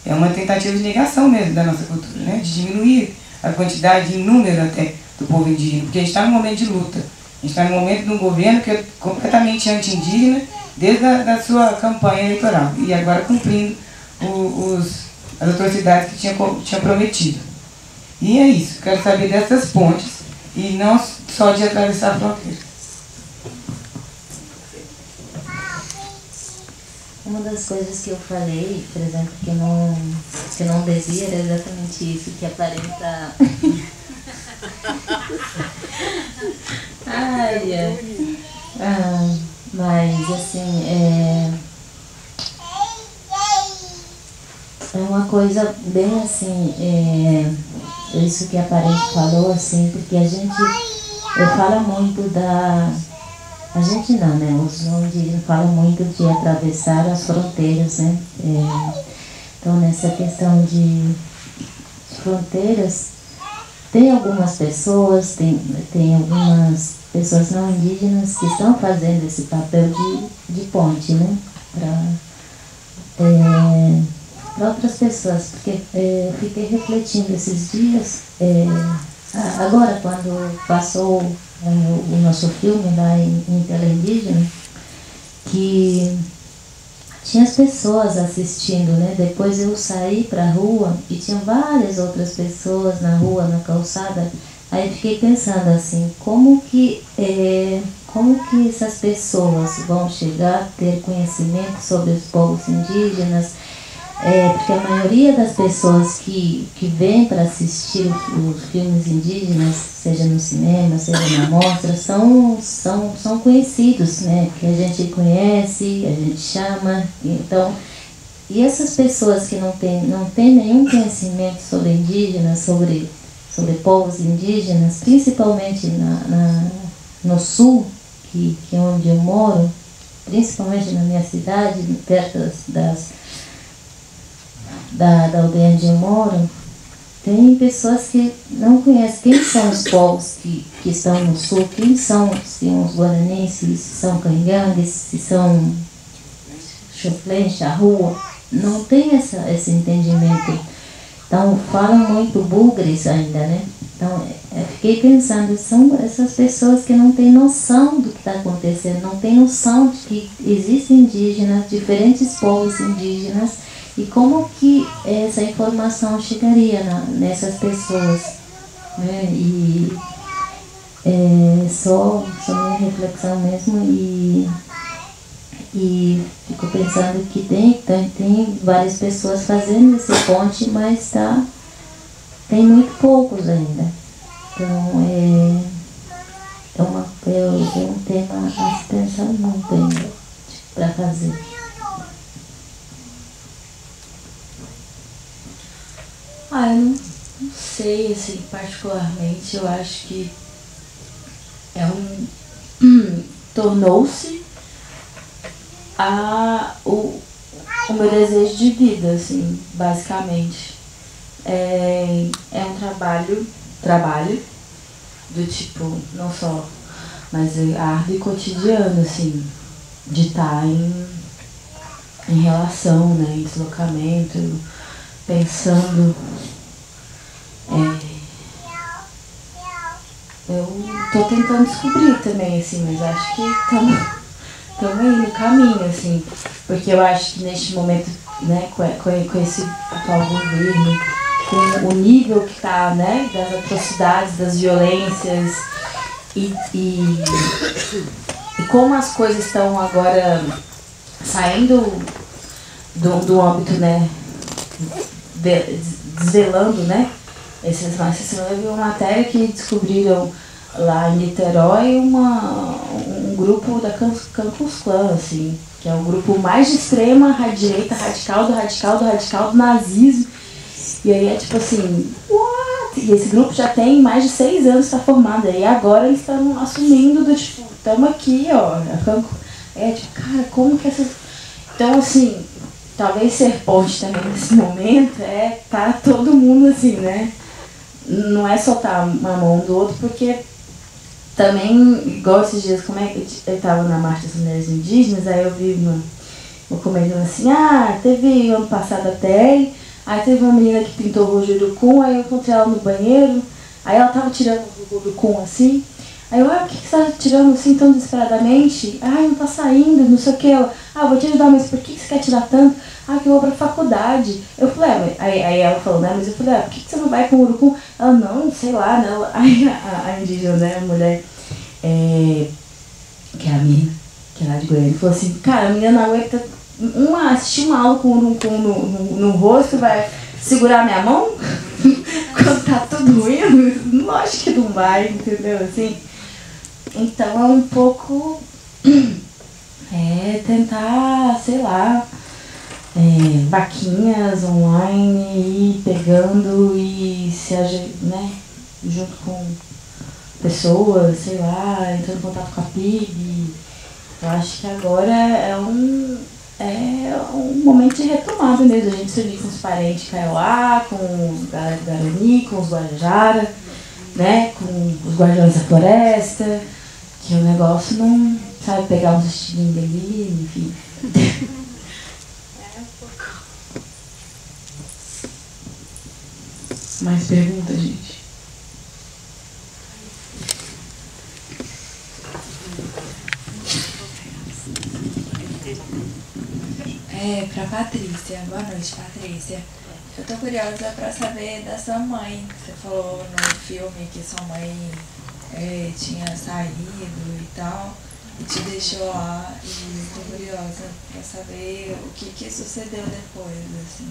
É uma tentativa de negação mesmo da nossa cultura, né? De diminuir a quantidade e número até do povo indígena, porque a gente está num momento de luta. A gente está num momento de um governo que é completamente anti-indígena desde a sua campanha eleitoral. E agora cumprindo as atrocidades que tinha prometido. E é isso, quero saber dessas pontes e não só de atravessar a fronteira. Uma das coisas que eu falei, por exemplo, que eu não devia, era exatamente isso, que aparenta... mas assim, é uma coisa bem assim, isso que a parente falou, assim, porque a gente fala muito da... A gente não, né? Os não indígenas falam muito de atravessar as fronteiras, né? Então, nessa questão de fronteiras, tem algumas pessoas, tem algumas pessoas não indígenas que estão fazendo esse papel de ponte, né? Para outras pessoas, porque fiquei refletindo esses dias, agora quando passou o nosso filme lá em Tela Indígena, que tinha as pessoas assistindo, né? Depois eu saí para a rua e tinha várias outras pessoas na rua, na calçada. Aí fiquei pensando assim, como que essas pessoas vão chegar a ter conhecimento sobre os povos indígenas? Porque a maioria das pessoas que vêm para assistir os filmes indígenas, seja no cinema, seja na mostra, são conhecidos, né? Que a gente conhece, a gente chama. Então, e essas pessoas que não têm nenhum conhecimento sobre indígenas, sobre povos indígenas, principalmente no sul, que é onde eu moro, principalmente na minha cidade, perto da aldeia onde eu moro, tem pessoas que não conhecem quem são os povos que estão no sul, quem são, se são os guaranis, se são canhangues, se são choflém, charrua, não tem esse entendimento. Então, falam muito bugres ainda, né? Então, eu fiquei pensando, são essas pessoas que não têm noção do que está acontecendo, não têm noção de que existem indígenas, diferentes povos indígenas, e como que essa informação chegaria nessas pessoas, né? E só minha reflexão mesmo, e fico pensando que tem várias pessoas fazendo esse ponte, mas tem muito poucos ainda. Então é um tema a se pensar muito ainda para fazer. Eu não sei, assim, particularmente, eu acho que tornou-se o meu desejo de vida, assim, basicamente. É um trabalho do tipo, não só, mas árduo e cotidiano, assim, de estar em relação, né, em deslocamento, pensando. Eu tô tentando descobrir também, assim, mas acho que estamos aí no caminho, assim, porque eu acho que neste momento, né, com esse atual governo, com o nível que tá, né, das atrocidades, das violências e como as coisas estão agora saindo do âmbito, né, desvelando, né, essa semana eu vi uma matéria que descobriram lá em Niterói um grupo da Ku Klux Klan, assim, que é o grupo mais de extrema direita, radical do nazismo. E aí é tipo assim, what? E esse grupo já tem mais de 6 anos, está formado. E agora eles estão assumindo do tipo, estamos aqui, ó. Tipo, cara, como que essas... Então, assim, talvez ser ponte também nesse momento tá todo mundo assim, né? Não é soltar uma mão do outro, porque também, igual esses dias, como é que eu tava na Marcha das Mulheres Indígenas, aí eu vi uma comentando assim, teve ano passado até, aí teve uma menina que pintou o rojo do Urucum, aí eu encontrei ela no banheiro, aí ela tava tirando o Urucum assim, aí eu, por que você tá tirando assim tão desesperadamente? Não tá saindo, não sei o que, vou te ajudar, mas por que você quer tirar tanto? Que eu vou pra faculdade. Eu falei, aí ela falou, né, mas eu falei, por que você não vai com o Urucum? Ela, não, sei lá, né, aí a indígena, né, a mulher, que é a minha, que é lá de Goiânia, falou assim, cara, a menina não aguenta assistir uma aula com o Urucum no rosto, vai segurar minha mão? Quando tá tudo ruim, lógico que não vai, entendeu, assim? Então é um pouco tentar, sei lá, vaquinhas online e pegando e né, junto com pessoas, sei lá, entrando em contato com a PIB. Eu acho que agora é um momento de retomada mesmo, a gente se unir com os parentes de Kaiowá, com os Guarani, com os Guajajara, né, com os Guardiões da Floresta, que o negócio não, sabe, pegar uns estilinhos ali, enfim. Mais perguntas, gente? Para Patrícia. Boa noite, Patrícia. Eu tô curiosa para saber da sua mãe. Você falou no filme que sua mãe tinha saído e tal, e te deixou lá. E estou curiosa para saber o que sucedeu depois, assim.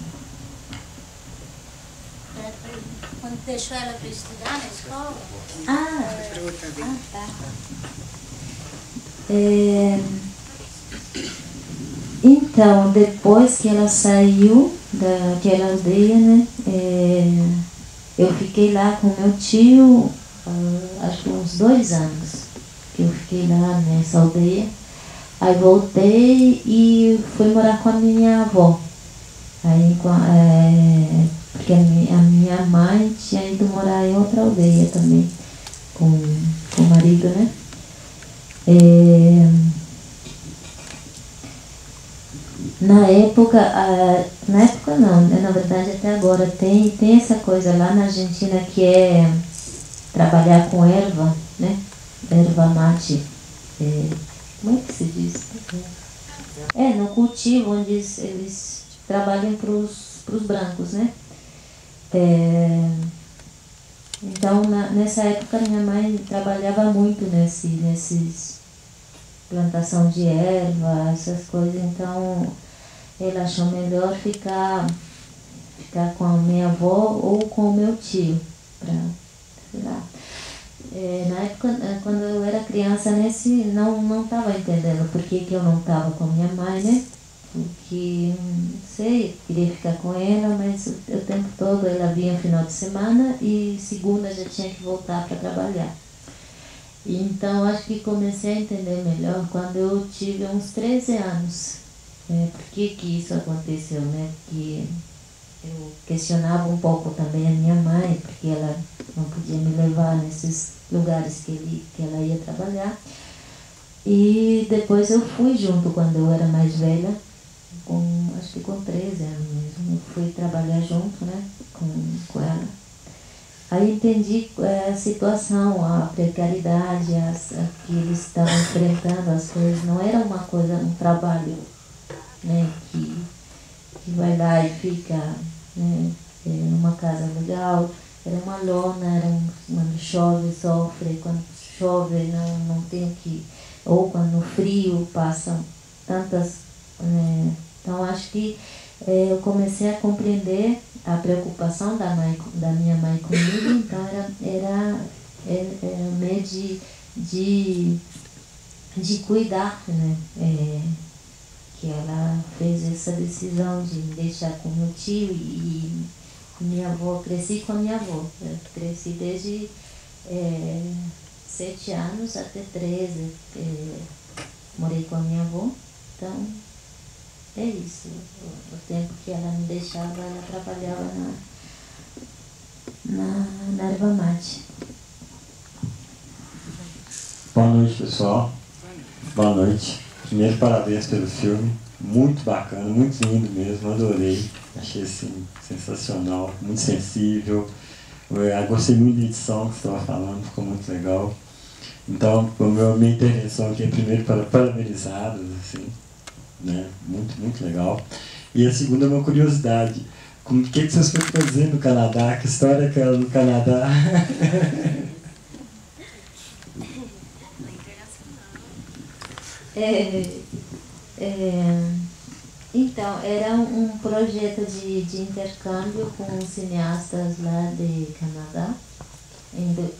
Quando deixou ela para estudar na escola? Tá. Então, depois que ela saiu daquela aldeia, né, eu fiquei lá com meu tio, acho que uns 2 anos que eu fiquei lá nessa aldeia. Aí voltei e fui morar com a minha avó. Aí, porque a minha mãe tinha ido morar em outra aldeia também, com o marido, né? Na época não, na verdade até agora tem essa coisa lá na Argentina que é trabalhar com erva, né? Erva mate. Como é que se diz? No cultivo, onde eles trabalham para os brancos, né? Então, nessa época, minha mãe trabalhava muito nesses plantação de erva, essas coisas. Então, ela achou melhor ficar com a minha avó ou com o meu tio, sei lá. Na época, quando eu era criança, não estava entendendo por que eu não estava com a minha mãe, né? Porque, não sei, queria ficar com ela, mas o tempo todo ela vinha no final de semana e segunda já tinha que voltar para trabalhar. Então, acho que comecei a entender melhor quando eu tive uns 13 anos. Por que isso aconteceu, né? Porque eu questionava um pouco também a minha mãe, porque ela não podia me levar nesses lugares que ela ia trabalhar. E depois eu fui junto quando eu era mais velha, acho que com 13 anos mesmo. Eu fui trabalhar junto, né, com ela. Aí entendi a situação, a precariedade, que eles estavam enfrentando, as coisas. Não era uma coisa, um trabalho, né, que vai lá e fica, né, numa casa legal. Era uma lona, quando chove, sofre, quando chove não tem o que... Ou quando no frio passam tantas... Então, acho que eu comecei a compreender a preocupação da minha mãe comigo. Então, era meio de cuidar, né? Que ela fez essa decisão de me deixar com meu tio e minha avó. Cresci com a minha avó. Eu cresci desde 7 anos até 13. Morei com a minha avó. Então, é isso. O tempo que ela me deixava, ela trabalhava na erva mate. Boa noite, pessoal. Boa noite. Primeiro, parabéns pelo filme. Muito bacana, muito lindo mesmo. Adorei. Achei assim, sensacional, muito sensível. Eu gostei muito da edição que você estava falando, ficou muito legal. Então, minha intervenção aqui é primeiro para parabenizá-los, assim, né? Muito, muito legal. E a segunda é uma curiosidade. O que vocês foram fazer no Canadá? Que história é aquela no Canadá? Então, era um projeto de intercâmbio com cineastas lá de Canadá.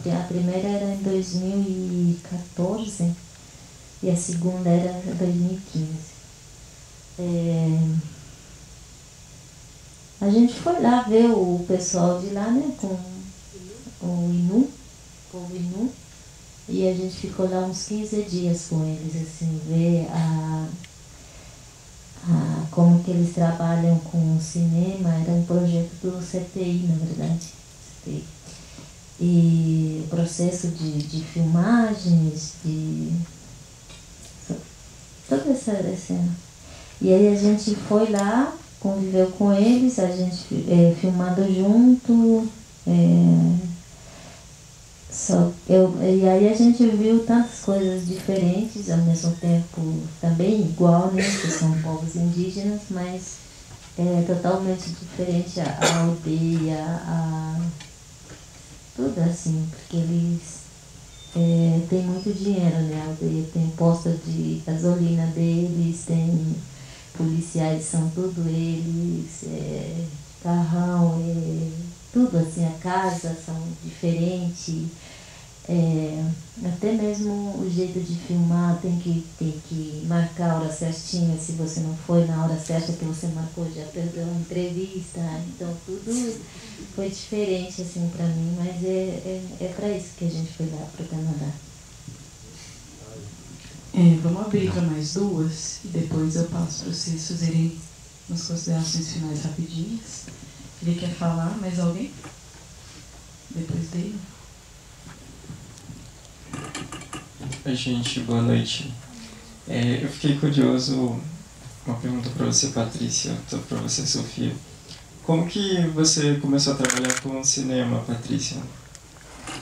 A primeira era em 2014 e a segunda era em 2015. a gente foi lá ver o pessoal de lá, né, com o Innu, o povo Innu, e a gente ficou lá uns 15 dias com eles, assim, ver como que eles trabalham com o cinema. Era um projeto do CTI, na verdade, CTI. E o processo de filmagens, de toda essa cena. E aí a gente foi lá, conviveu com eles, a gente filmando junto, e aí a gente viu tantas coisas diferentes, ao mesmo tempo também igual, né, que são povos indígenas, mas totalmente diferente a aldeia, tudo assim, porque eles têm muito dinheiro, né, a aldeia tem posto de gasolina deles, tem policiais, são tudo eles, carrão, tudo assim, a casa são diferentes, até mesmo o jeito de filmar tem que marcar a hora certinha. Se você não foi na hora certa que você marcou, já perdeu a entrevista. Então tudo foi diferente assim para mim, mas é para isso que a gente foi lá para o Canadá. Vamos abrir para mais duas e depois eu passo para vocês fazerem umas considerações finais rapidinhas. Ele quer falar, mais alguém? Depois dele. Oi, gente, boa noite. Eu fiquei curioso, uma pergunta para você, Patrícia, outra para você, Sofia. Como que você começou a trabalhar com cinema, Patrícia?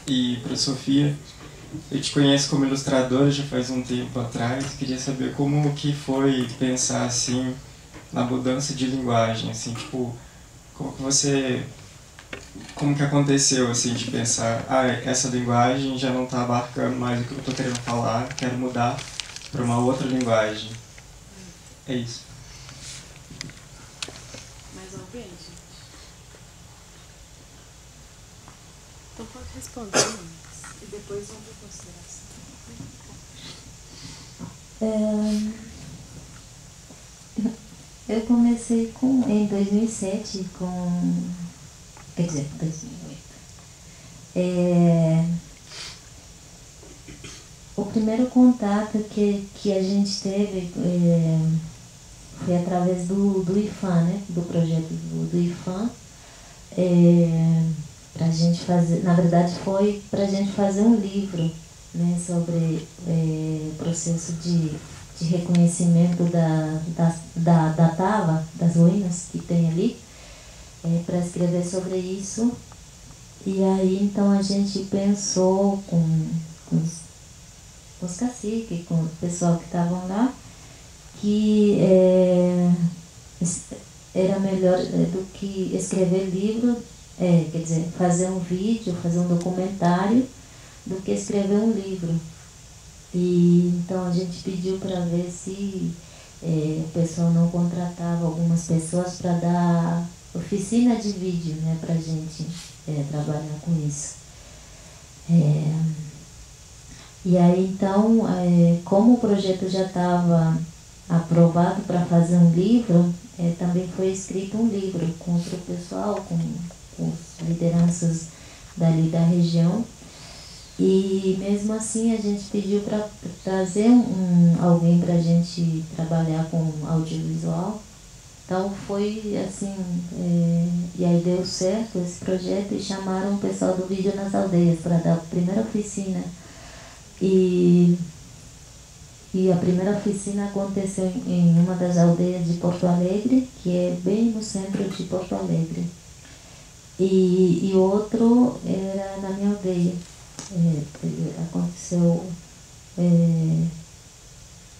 E para Sofia, eu te conheço como ilustradora já faz um tempo atrás, queria saber como que foi pensar assim na mudança de linguagem, assim, tipo, como que aconteceu, assim, de pensar, essa linguagem já não está abarcando mais o que eu estou querendo falar, quero mudar para uma outra linguagem. É isso. Mais alguém, gente? Então pode responder, e depois vamos para consideração. Eu comecei em 2007 quer dizer, 2008. O primeiro contato que a gente teve foi através do IFAM, né? Do projeto do IFAM. Pra gente fazer, na verdade foi para a gente fazer um livro, né, sobre o processo de reconhecimento da Tava, das ruínas que tem ali, para escrever sobre isso. E aí então a gente pensou com os caciques, com o pessoal que estavam lá, que era melhor do que escrever livro, quer dizer, fazer um vídeo, fazer um documentário, do que escrever um livro. E então a gente pediu para ver se o pessoal não contratava algumas pessoas para dar oficina de vídeo, né, para a gente trabalhar com isso. E aí então, como o projeto já estava aprovado para fazer um livro, também foi escrito um livro com outro pessoal, com as lideranças dali da região. E mesmo assim a gente pediu para trazer alguém para a gente trabalhar com audiovisual. Então foi assim, e aí deu certo esse projeto e chamaram o pessoal do Vídeo nas Aldeias para dar a primeira oficina. E a primeira oficina aconteceu em uma das aldeias de Porto Alegre, que é bem no centro de Porto Alegre. E o outro era na minha aldeia. Aconteceu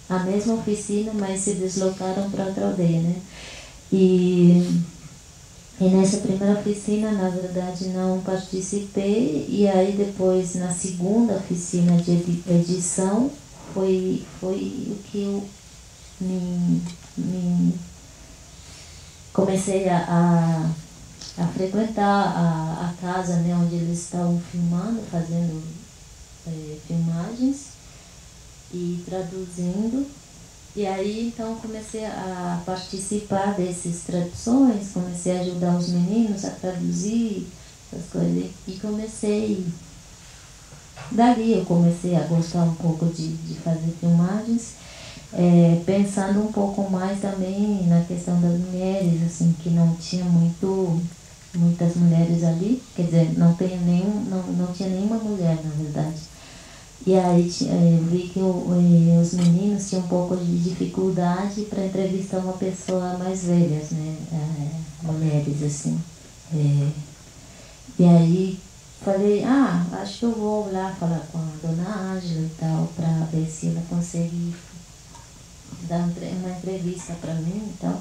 a mesma oficina, mas se deslocaram para outra aldeia, né? E nessa primeira oficina, na verdade, não participei, e aí depois, na segunda oficina de edição, foi o que eu comecei a frequentar a casa, né, onde eles estavam filmando, fazendo filmagens e traduzindo. E aí, então, comecei a participar dessas traduções, comecei a ajudar os meninos a traduzir essas coisas. E comecei... Dali eu comecei a gostar um pouco de fazer filmagens, pensando um pouco mais também na questão das mulheres, assim, que não tinha muitas mulheres ali, quer dizer, não tinha nenhuma mulher, na verdade. E aí vi que os meninos tinham um pouco de dificuldade para entrevistar uma pessoa mais velha, né? Mulheres, assim. E aí falei, acho que eu vou lá falar com a dona Ângela e tal, para ver se ela consegue dar uma entrevista para mim e tal.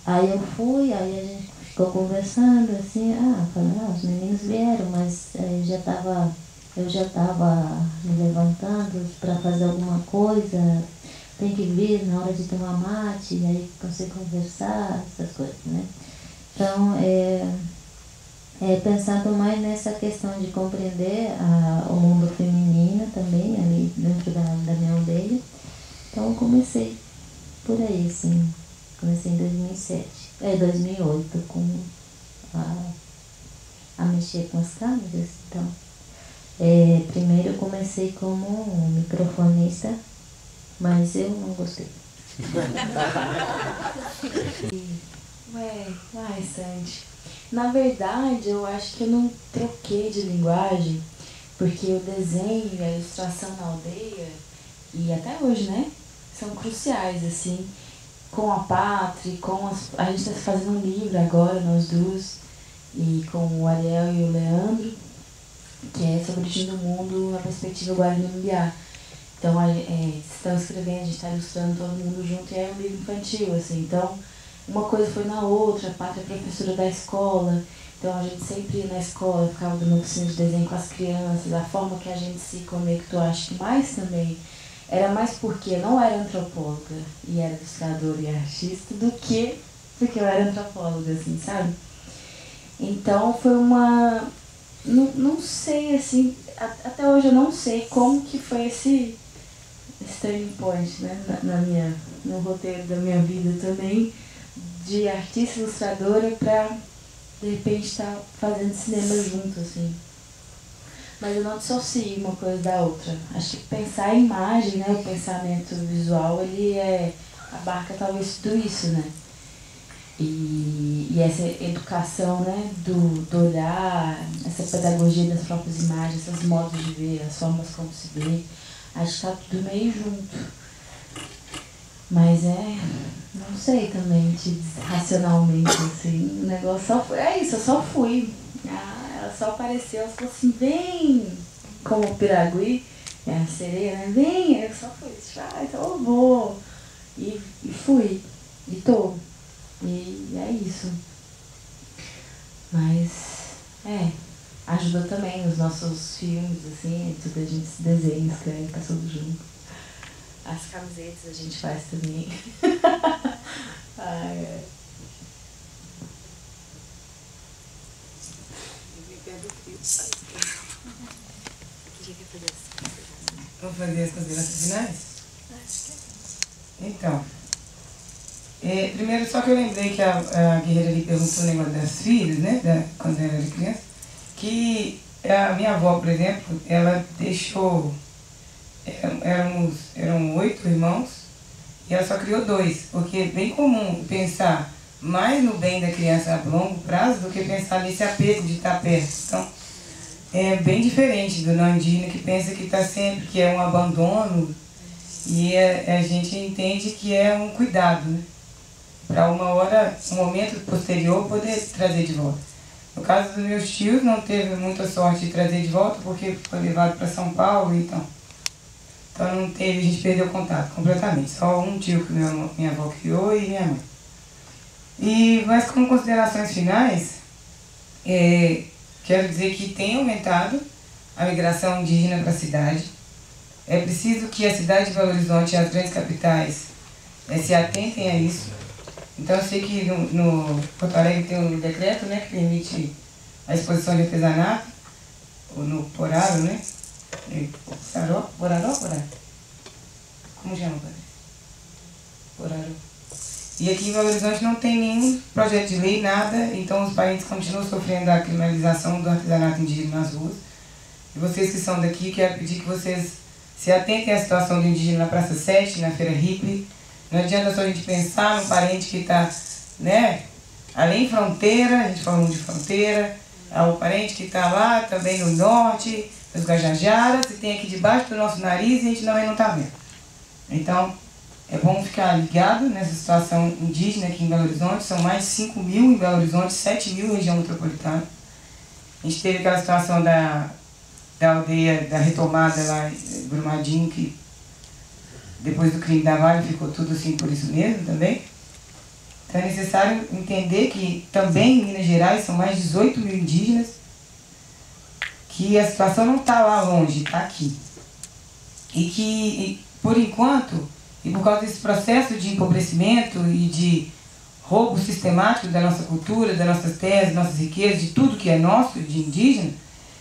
Aí eu fui, aí a gente ficou conversando, assim, falei, os meninos vieram, mas eu já estava me levantando para fazer alguma coisa, tem que vir na hora de tomar mate, aí conseguir conversar, essas coisas, né? Então, pensando mais nessa questão de compreender o mundo feminino também, ali dentro da minha aldeia. Então, eu comecei por aí, assim, comecei em 2008, a mexer com as câmeras, então. Primeiro eu comecei como microfonista, mas eu não gostei. Sandy. Na verdade, eu acho que eu não troquei de linguagem, porque o desenho e a ilustração na aldeia, e até hoje, né, são cruciais, assim, com a Pátria, a gente está fazendo um livro agora, nós duas, e com o Ariel e o Leandro, que é sobre o Fim do Mundo na perspectiva Guarani-Mbiá. Então, estão escrevendo, a gente está ilustrando todo mundo junto, e é um livro infantil, assim. Então, uma coisa foi na outra, a Pátria é professora da escola, então a gente sempre ia na escola, ficava dando oficina de desenho com as crianças, a forma que a gente se conectou, acho que mais também, era mais porque eu não era antropóloga e era ilustradora e artista, do que porque eu era antropóloga, assim, sabe? Então, foi uma... Não sei, assim, até hoje eu não sei como que foi esse turning point, né, no roteiro da minha vida também, de artista ilustradora para, de repente, estar fazendo cinema junto, assim. Mas eu não dissocio uma coisa da outra. Acho que pensar a imagem, né, o pensamento visual, ele abarca talvez tudo isso, né? E essa educação, né, do olhar, essa pedagogia das próprias imagens, esses modos de ver, as formas como se vê, acho que está tudo meio junto. Mas não sei também, racionalmente, assim, o negócio só foi, eu só fui. Ela só apareceu, ela falou assim, vem, como o Piragui, a sereia, né, vem, eu só fui, então eu vou. E fui, e tô. E é isso. Mas, ajuda também os nossos filmes, assim, tudo a gente se desenha, escreve, tá tudo junto. As camisetas a gente faz também. Vamos fazer as considerações finais? Então, primeiro só que eu lembrei que a Guerreira ali perguntou o negócio das filhas, né, quando ela era criança, que a minha avó, por exemplo, ela deixou, eram 8 irmãos, e ela só criou 2, porque é bem comum pensar mais no bem da criança a longo prazo do que pensar nesse apego de estar perto. Então, é bem diferente do não indígena que pensa que está sempre, que é um abandono, e a gente entende que é um cuidado, né? Para uma hora, um momento posterior, poder trazer de volta. No caso dos meus tios, não teve muita sorte de trazer de volta, porque foi levado para São Paulo, então não teve, a gente perdeu contato completamente. Só um tio que minha avó criou e minha mãe. Mas como considerações finais, quero dizer que tem aumentado a migração indígena para a cidade. É preciso que a cidade de Belo Horizonte e as grandes capitais se atentem a isso. Então eu sei que no Porto Alegre tem um decreto, né, que permite a exposição de artesanato, no Poraro, né? Poraró? Como chama, padre? E aqui em Belo Horizonte não tem nenhum projeto de lei, nada, então os parentes continuam sofrendo a criminalização do artesanato indígena nas ruas. E vocês que são daqui, quero pedir que vocês se atentem à situação do indígena na Praça 7, na Feira Ripley. Não adianta só a gente pensar no parente que está, né, além fronteira, a gente falou de fronteira, o parente que está lá também no norte, nos Guajajaras, e tem aqui debaixo do nosso nariz e a gente também não está vendo. Então, é bom ficar ligado nessa situação indígena aqui em Belo Horizonte. São mais de 5 mil em Belo Horizonte, 7 mil em região metropolitana. A gente teve aquela situação da aldeia, da retomada lá em Brumadinho, que depois do crime da Vale ficou tudo assim por isso mesmo também. Então é necessário entender que também em Minas Gerais são mais de 18 mil indígenas, que a situação não está lá longe, está aqui. E que, por enquanto, e por causa desse processo de empobrecimento e de roubo sistemático da nossa cultura, das nossas terras, das nossas riquezas, de tudo que é nosso, de indígena,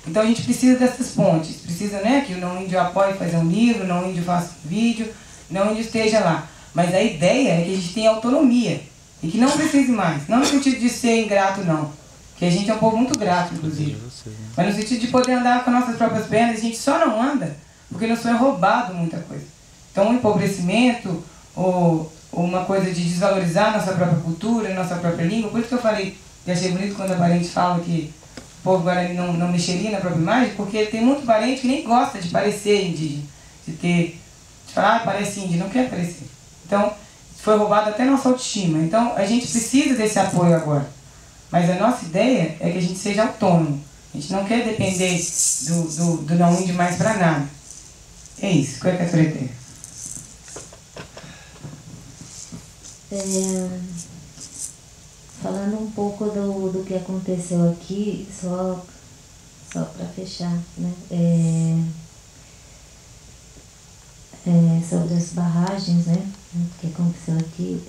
então a gente precisa dessas pontes. Precisa, né, que o Não Índio apoie fazer um livro, o Não Índio faça um vídeo, o Não Índio esteja lá. Mas a ideia é que a gente tenha autonomia e que não precise mais. Não no sentido de ser ingrato, não. Porque a gente é um povo muito grato, inclusive. Mas no sentido de poder andar com nossas próprias pernas. A gente só não anda porque nos foi roubado muita coisa. Então, um empobrecimento ou uma coisa de desvalorizar nossa própria cultura, nossa própria língua. Por isso que eu falei, e achei bonito quando a parente fala que o povo guarani não mexeria na própria imagem, porque tem muito parente que nem gosta de parecer indígena, de falar, parece índio, não quer parecer. Então, foi roubado até nossa autoestima. Então, a gente precisa desse apoio agora. Mas a nossa ideia é que a gente seja autônomo. A gente não quer depender do Não Índio mais para nada. É isso. Qual é que é a sua ideia? Falando um pouco do que aconteceu aqui, só para fechar, né? Sobre as barragens, né? Que aconteceu aqui.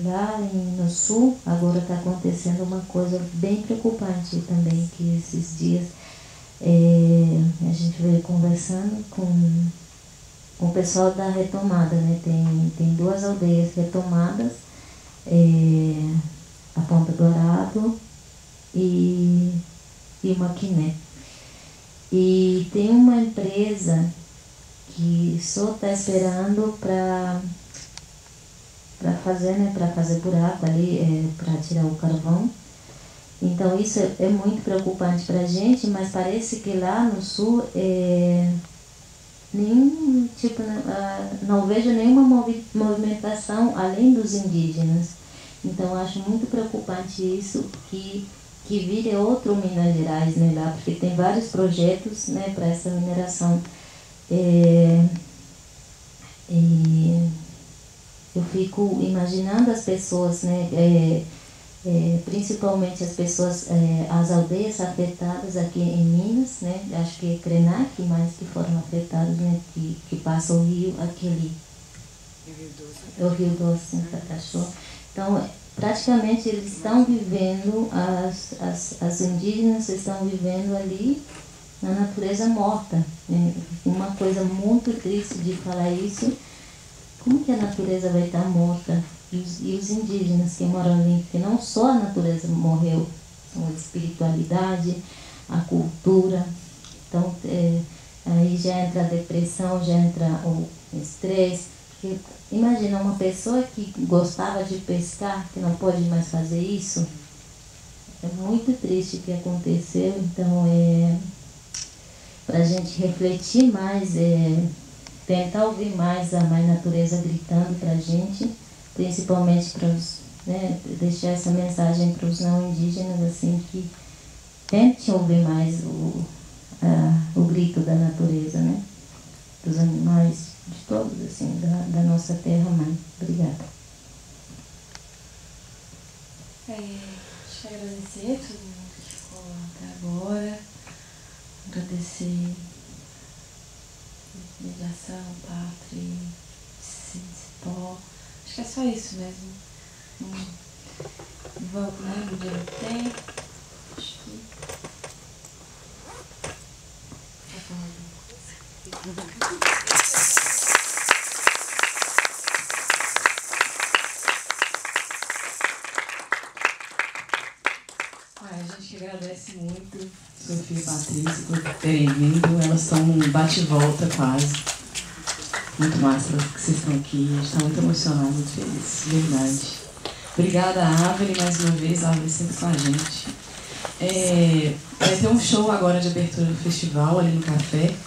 Lá no sul, agora está acontecendo uma coisa bem preocupante também, que esses dias a gente veio conversando com o pessoal da retomada, né? Tem 2 aldeias retomadas, a Ponta Dourado e Maquiné. E tem uma empresa que só está esperando para fazer, né, para fazer buraco ali, para tirar o carvão. Então isso é muito preocupante para a gente, mas parece que lá no sul nenhum tipo, não vejo nenhuma movimentação além dos indígenas. Então acho muito preocupante isso, que vire outro Minas Gerais, né, lá, porque tem vários projetos, né, para essa mineração. Eu fico imaginando as pessoas, né, principalmente as pessoas, as aldeias afetadas aqui em Minas, né, acho que é Krenak mais que foram afetados, né, que passa o rio, o Rio Doce, em Cataxó. Então, praticamente eles estão vivendo, as indígenas estão vivendo ali na natureza morta. Uma coisa muito triste de falar isso, como que a natureza vai estar morta? E os indígenas que moram ali, porque não só a natureza morreu, são a espiritualidade, a cultura. Então, aí já entra a depressão, já entra o estresse. Imagina uma pessoa que gostava de pescar, que não pode mais fazer isso. É muito triste o que aconteceu. Então, para a gente refletir mais, tentar ouvir mais a Mãe Natureza gritando para a gente, principalmente para os, né, deixar essa mensagem para os não indígenas, assim, que tente ouvir mais o grito da natureza, né, dos animais, de todos, assim, da nossa terra-mãe. Obrigada. Deixa eu agradecer a todo mundo que ficou até agora. Agradecer a mediação, Pátria, Cipó. Acho que é só isso mesmo. Vamos, né? No dia do tempo. Acho que. Tá. A gente agradece muito, Sofia e Patrícia, por terem vindo. Elas estão num bate-volta quase. Muito massa que vocês estão aqui. A gente está muito emocionado, muito feliz, de verdade. Obrigada, Ávila, mais uma vez. A Ávila sempre com a gente. Vai ter um show agora de abertura do festival ali no café.